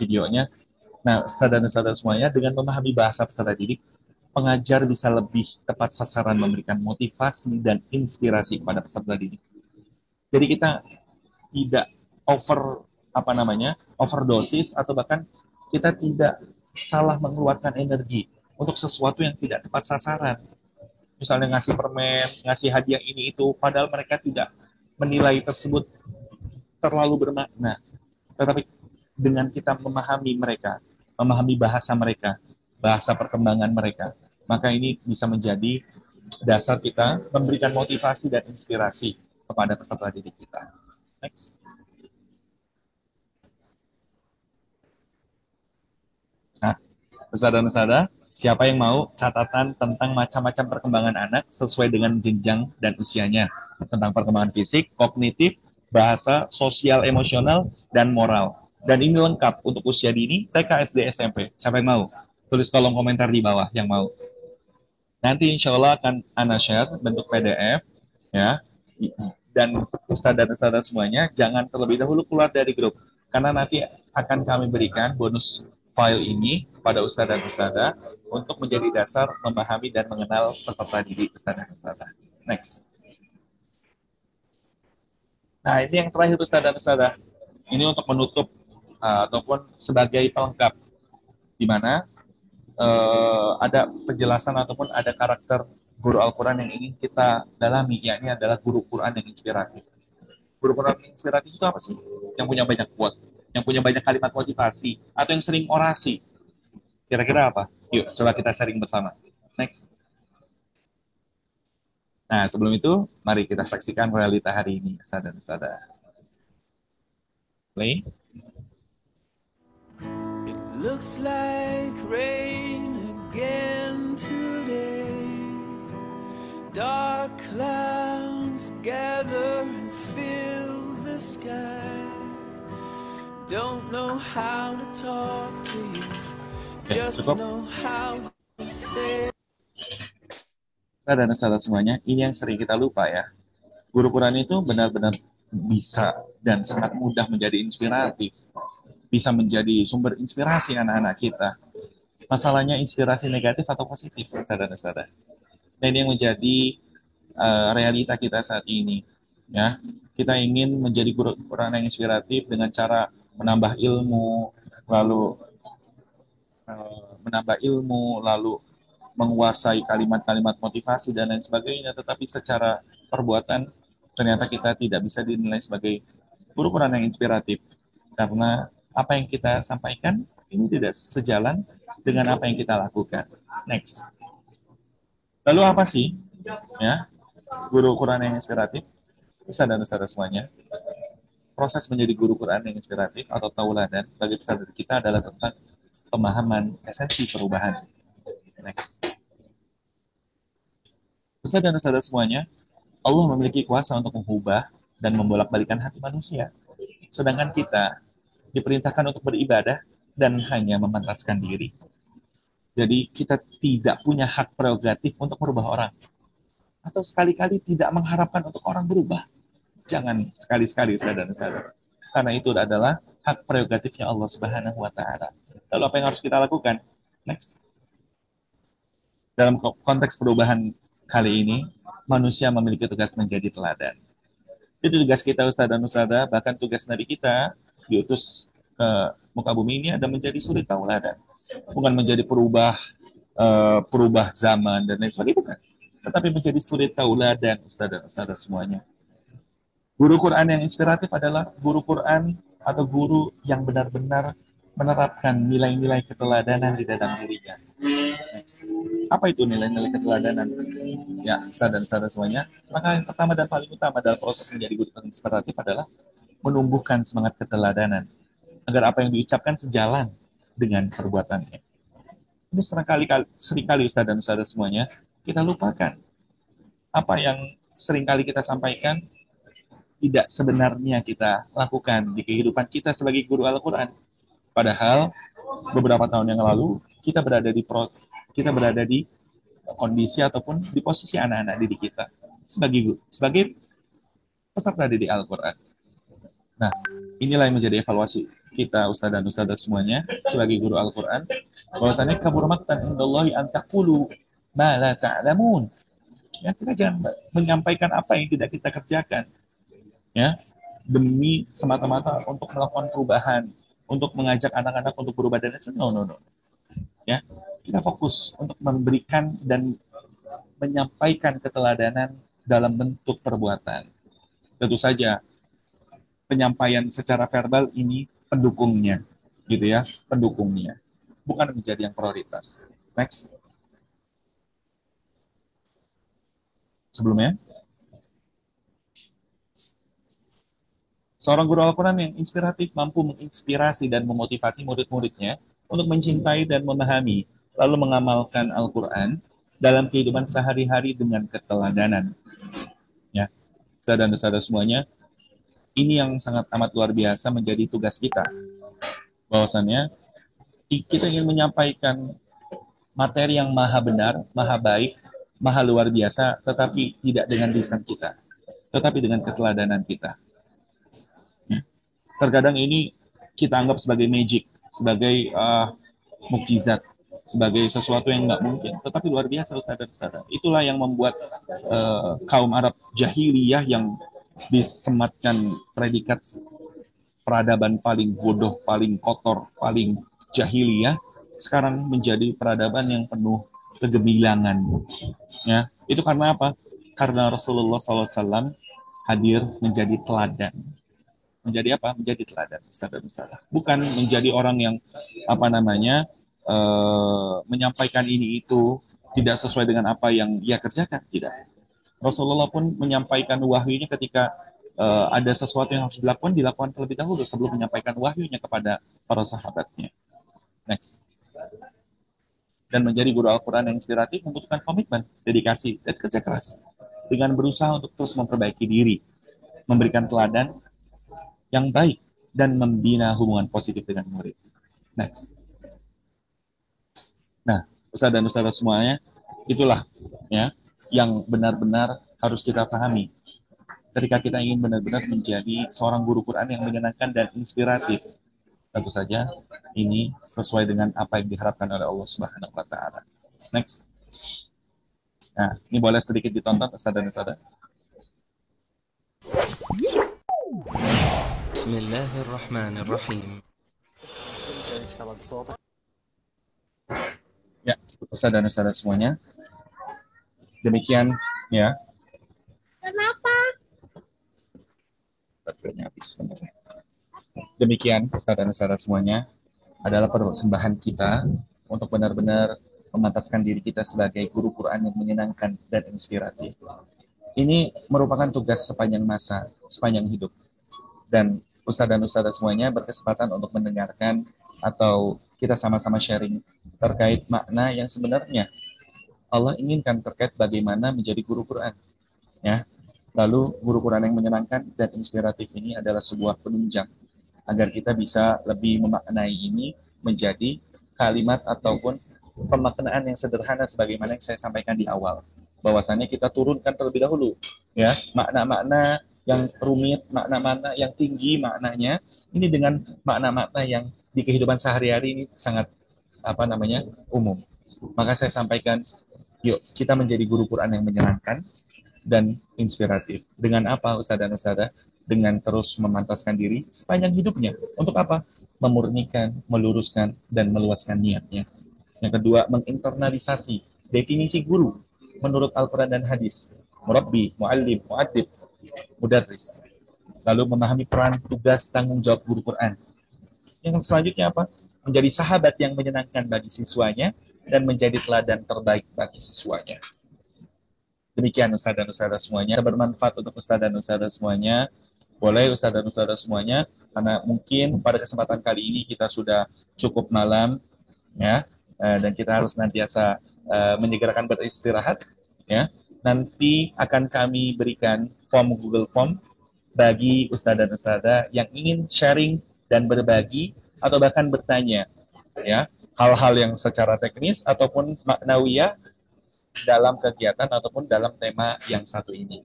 Speaker 1: videonya. Nah, saudara-saudara semuanya, dengan memahami bahasa peserta didik, pengajar bisa lebih tepat sasaran memberikan motivasi dan inspirasi kepada peserta didik. Jadi kita tidak overdosis atau bahkan kita tidak salah mengeluarkan energi untuk sesuatu yang tidak tepat sasaran. Misalnya ngasih permen, ngasih hadiah ini itu, padahal mereka tidak menilai tersebut terlalu bermakna. Tetapi dengan kita memahami mereka, memahami bahasa mereka, bahasa perkembangan mereka, maka ini bisa menjadi dasar kita memberikan motivasi dan inspirasi kepada peserta didik kita. Next. Nah, Ustaz dan Ustazah, siapa yang mau catatan tentang macam-macam perkembangan anak sesuai dengan jenjang dan usianya? Tentang perkembangan fisik, kognitif, bahasa, sosial, emosional, dan moral. Dan ini lengkap untuk usia dini, TK, SD, SMP. Siapa yang mau? Tulis kolom komentar di bawah yang mau. Nanti insya Allah akan Ana share bentuk PDF. Ya. Dan Ustaz dan Ustazah semuanya, jangan terlebih dahulu keluar dari grup. Karena nanti akan kami berikan bonus file ini pada Ustaz dan Ustazah untuk menjadi dasar memahami dan mengenal peserta didik Ustadzah. Next. Nah, ini yang terakhir Ustadzah. Ini untuk menutup ataupun sebagai pelengkap di mana ada penjelasan ataupun ada karakter guru Al-Quran yang ingin kita dalami, yakni adalah guru Quran yang inspiratif. Guru Quran yang inspiratif itu apa sih? Yang punya banyak quote, yang punya banyak kalimat motivasi, atau yang sering orasi. Kira-kira apa? Yuk, coba kita sharing bersama. Next. Nah, sebelum itu, mari kita saksikan realita hari ini, Ustadzah dan Ustadzah. Play.
Speaker 3: It looks like rain again today. Dark clouds gather and fill the sky. Don't know how to talk to you. Just know how to say.
Speaker 1: Dan saudara semuanya, ini yang sering kita lupa ya. Guru Quran itu benar-benar bisa dan sangat mudah menjadi inspiratif. Bisa menjadi sumber inspirasi anak-anak kita. Masalahnya inspirasi negatif atau positif, saudara-saudara. Dan ini yang menjadi realita kita saat ini. Ya, kita ingin menjadi guru Quran yang inspiratif dengan cara menambah ilmu, lalu menguasai kalimat-kalimat motivasi dan lain sebagainya, tetapi secara perbuatan ternyata kita tidak bisa dinilai sebagai guru Quran yang inspiratif karena apa yang kita sampaikan ini tidak sejalan dengan apa yang kita lakukan. Next. Lalu apa sih ya guru Quran yang inspiratif? Saudara-saudara semuanya, proses menjadi guru Quran yang inspiratif atau tauladan bagi peserta kita adalah tentang pemahaman esensi perubahan. Next. Ustaz dan saudara semuanya, Allah memiliki kuasa untuk mengubah dan membolak-balikan hati manusia. Sedangkan kita diperintahkan untuk beribadah dan hanya memantaskan diri. Jadi kita tidak punya hak prerogatif untuk merubah orang. Atau sekali-kali tidak mengharapkan untuk orang berubah. Jangan sekali-sekali, saudara dan saudara. Karena itu adalah hak prerogatifnya Allah Subhanahu wa Ta'ala. Lalu apa yang harus kita lakukan? Next. Dalam konteks perubahan kali ini, manusia memiliki tugas menjadi teladan. Itu tugas kita, Ustaz dan Ustazah, bahkan tugas Nabi kita diutus ke muka bumi ini ada menjadi suri tauladan. Bukan menjadi perubah zaman dan lain sebagainya, bukan. Tetapi menjadi suri tauladan, Ustaz dan Ustazah semuanya. Guru Quran yang inspiratif adalah guru Quran atau guru yang benar-benar menerapkan nilai-nilai keteladanan di dalam dirinya. Next. Apa itu nilai-nilai keteladanan? Ya, Ustaz dan Ustazah semuanya. Maka yang pertama dan paling utama dalam proses menjadi guru Quran inspiratif adalah menumbuhkan semangat keteladanan agar apa yang diucapkan sejalan dengan perbuatannya. Ini seringkali Ustaz dan Ustazah semuanya kita lupakan. Apa yang seringkali kita sampaikan tidak sebenarnya kita lakukan di kehidupan kita sebagai guru Al-Quran. Padahal beberapa tahun yang lalu kita berada di kondisi ataupun di posisi anak-anak didik kita sebagai peserta didik Al-Quran. Nah, inilah yang menjadi evaluasi kita Ustaz dan Ustazah semuanya sebagai guru Al-Quran. Bahwasannya kabur maqtan indallahi an taqulu ma la ta'lamun. Ya, kita jangan menyampaikan apa yang tidak kita kerjakan. Ya, demi semata-mata untuk melakukan perubahan, untuk mengajak anak-anak untuk berubah dan no. Ya, kita fokus untuk memberikan dan menyampaikan keteladanan dalam bentuk perbuatan. Tentu saja penyampaian secara verbal ini pendukungnya, gitu ya, pendukungnya, bukan menjadi yang prioritas. Next. Sebelumnya, seorang guru Al-Quran yang inspiratif mampu menginspirasi dan memotivasi murid-muridnya untuk mencintai dan memahami, lalu mengamalkan Al-Quran dalam kehidupan sehari-hari dengan keteladanan. Ya, saudara dan saudara semuanya, ini yang sangat amat luar biasa menjadi tugas kita. Bahwasannya, kita ingin menyampaikan materi yang maha benar, maha baik, maha luar biasa, tetapi tidak dengan lisan kita, tetapi dengan keteladanan kita. Terkadang ini kita anggap sebagai magic, sebagai mukjizat. sebagai sesuatu yang nggak mungkin, tetapi luar biasa Ustaz dan Ustazah. Itulah yang membuat kaum Arab jahiliyah yang disematkan predikat peradaban paling bodoh, paling kotor, paling jahiliyah, sekarang menjadi peradaban yang penuh kegemilangan. Ya, itu karena apa? Karena Rasulullah SAW hadir menjadi teladan. Menjadi apa? Menjadi teladan. Bukan menjadi orang yang apa namanya menyampaikan ini itu tidak sesuai dengan apa yang ia kerjakan. Tidak. Rasulullah pun menyampaikan wahyunya ketika ada sesuatu yang harus dilakukan terlebih dahulu sebelum menyampaikan wahyunya kepada para sahabatnya. Next. Dan menjadi guru Al-Quran yang inspiratif membutuhkan komitmen, dedikasi, dan kerja keras. Dengan berusaha untuk terus memperbaiki diri, memberikan teladan yang baik, dan membina hubungan positif dengan murid. Next. Nah, Ustaz dan Ustazah semuanya, itulah ya yang benar-benar harus kita pahami ketika kita ingin benar-benar menjadi seorang guru Quran yang menyenangkan dan inspiratif. Tentu saja ini sesuai dengan apa yang diharapkan oleh Allah Subhanahu wa taala. Next. Nah, ini boleh sedikit ditonton Ustaz dan Ustazah.
Speaker 3: Bismillahirrahmanirrahim.
Speaker 1: Ya, Ustaz dan Ustazah semuanya. Demikian ya. Kenapa? Baterainya habis sebenarnya. Demikian Ustaz dan Ustazah semuanya adalah persembahan kita untuk benar-benar memantaskan diri kita sebagai guru Quran yang menyenangkan dan inspiratif. Ini merupakan tugas sepanjang masa, sepanjang hidup. Dan Ustaz dan Ustazah semuanya berkesempatan untuk mendengarkan atau kita sama-sama sharing terkait makna yang sebenarnya Allah inginkan terkait bagaimana menjadi guru Quran. Ya. Lalu guru Quran yang menyenangkan dan inspiratif ini adalah sebuah penunjang agar kita bisa lebih memaknai ini menjadi kalimat ataupun pemaknaan yang sederhana sebagaimana yang saya sampaikan di awal. Bahwasannya kita turunkan terlebih dahulu ya makna-makna yang rumit, makna-makna yang tinggi maknanya ini dengan makna-makna yang di kehidupan sehari-hari ini sangat apa namanya umum. Maka saya sampaikan, yuk kita menjadi guru Quran yang menyenangkan dan inspiratif. Dengan apa Ustaz dan Ustazah? Dengan terus memantaskan diri sepanjang hidupnya. Untuk apa? Memurnikan, meluruskan, dan meluaskan niatnya. Yang kedua, menginternalisasi definisi guru menurut Al-Quran dan hadis. Murabbi, muallim, muadib, mudarris. Lalu memahami peran, tugas, tanggung jawab guru Quran. Yang selanjutnya apa? Menjadi sahabat yang menyenangkan bagi siswanya dan menjadi teladan terbaik bagi siswanya. Demikian Ustaz dan Ustazah semuanya. Bermanfaat untuk Ustaz dan Ustazah semuanya. Boleh Ustaz dan Ustazah semuanya, karena mungkin pada kesempatan kali ini kita sudah cukup malam, ya, dan kita harus nantiasa menyegerakan beristirahat, ya. Nanti akan kami berikan form Google Form bagi Ustaz dan Ustazah yang ingin sharing dan berbagi atau bahkan bertanya, ya, hal-hal yang secara teknis ataupun maknawiyah dalam kegiatan ataupun dalam tema yang satu ini.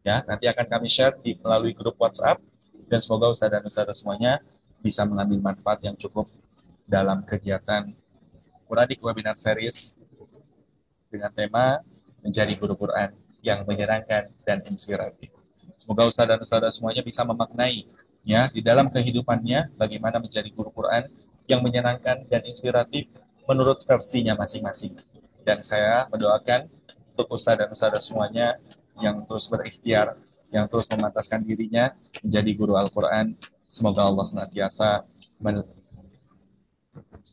Speaker 1: Ya, nanti akan kami share melalui grup WhatsApp dan semoga Ustaz dan Ustazah semuanya bisa mengambil manfaat yang cukup dalam kegiatan Quranik Webinar Series dengan tema menjadi guru Quran yang menyenangkan dan inspiratif. Semoga Ustaz dan Ustazah semuanya bisa memaknai ya di dalam kehidupannya bagaimana menjadi guru Quran yang menyenangkan dan inspiratif menurut versinya masing-masing. Dan saya mendoakan untuk Ustaz dan Ustazah semuanya yang terus berikhtiar, yang terus memantaskan dirinya menjadi guru Al-Quran. Semoga Allah senantiasa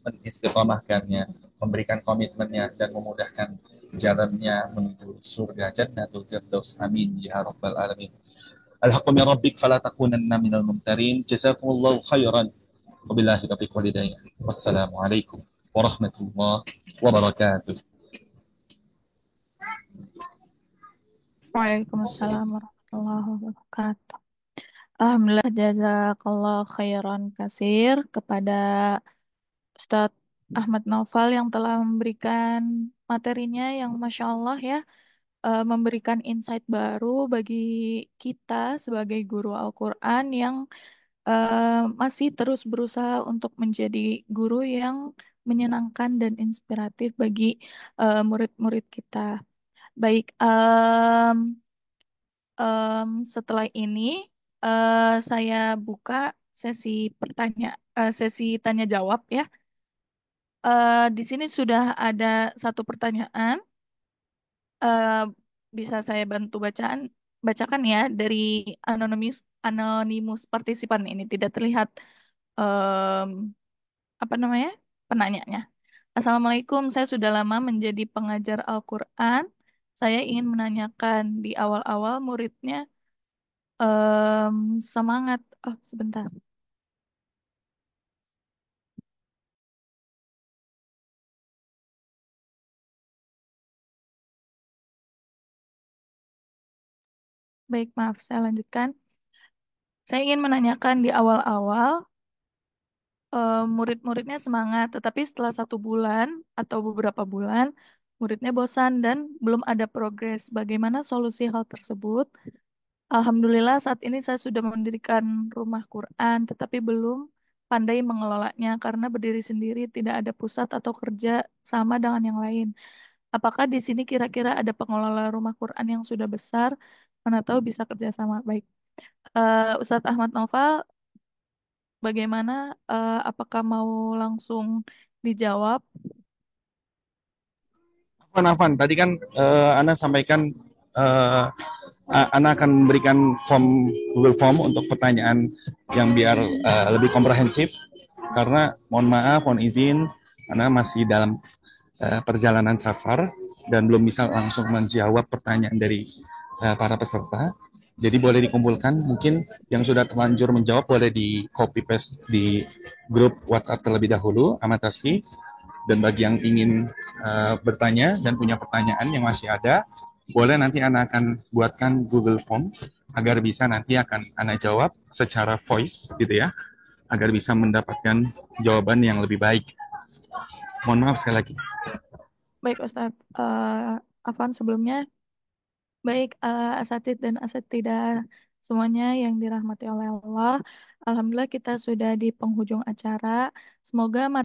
Speaker 1: mengistiqomahkannya, memberikan komitmennya, dan memudahkan jalannya menuju surga Jannatul Firdaus. Amin ya rabbal alamin. Al-haqqu min rabbik fala takunanna minal mumtarin. Jazakumullahu khairan. Wabillahi taufiq wal hidayah. Wassalamualaikum warahmatullahi wabarakatuh.
Speaker 2: Waalaikumsalam warahmatullahi wabarakatuh. Alhamdulillah, jazakallah khairan kasir kepada Ustadz Ahmad Naufal yang telah memberikan materinya yang Masya Allah ya, memberikan insight baru bagi kita sebagai guru Al-Quran yang masih terus berusaha untuk menjadi guru yang menyenangkan dan inspiratif bagi murid-murid kita. Baik, setelah ini saya buka sesi sesi tanya jawab ya. Di sini sudah ada satu pertanyaan. Eh, Bisa saya bantu bacakan ya dari anonimus partisipan ini tidak terlihat em, apa namanya penanyanya. Assalamualaikum, saya sudah lama menjadi pengajar Al-Quran. Saya ingin menanyakan di awal-awal muridnya semangat. Oh, sebentar. Baik, maaf, saya lanjutkan. Saya ingin menanyakan di awal-awal murid-muridnya semangat, tetapi setelah 1 bulan atau beberapa bulan, muridnya bosan dan belum ada progres. Bagaimana solusi hal tersebut? Alhamdulillah saat ini saya sudah mendirikan rumah Quran, tetapi belum pandai mengelolanya karena berdiri sendiri, tidak ada pusat atau kerja sama dengan yang lain. Apakah di sini kira-kira ada pengelola rumah Quran yang sudah besar? Mana tahu bisa kerjasama. Baik. Ustadz Ahmad Noval, bagaimana? Apakah mau langsung dijawab?
Speaker 1: Afan, tadi kan Ana sampaikan eh, Ana akan memberikan Google Form untuk pertanyaan yang biar lebih komprehensif karena mohon maaf, mohon izin, Ana masih dalam perjalanan safar dan belum bisa langsung menjawab pertanyaan dari para peserta. Jadi boleh dikumpulkan, mungkin yang sudah terlanjur menjawab boleh di copy paste di grup WhatsApp terlebih dahulu, Ahmad Taski. Dan bagi yang ingin bertanya dan punya pertanyaan yang masih ada, boleh nanti Ana akan buatkan Google Form agar bisa nanti akan Ana jawab secara voice gitu ya, agar bisa mendapatkan jawaban yang lebih baik. Mohon maaf sekali lagi.
Speaker 2: Baik, Ustadz. Afwan sebelumnya. Baik, asatid dan asatidah semuanya yang dirahmati oleh Allah. Alhamdulillah kita sudah di penghujung acara. Semoga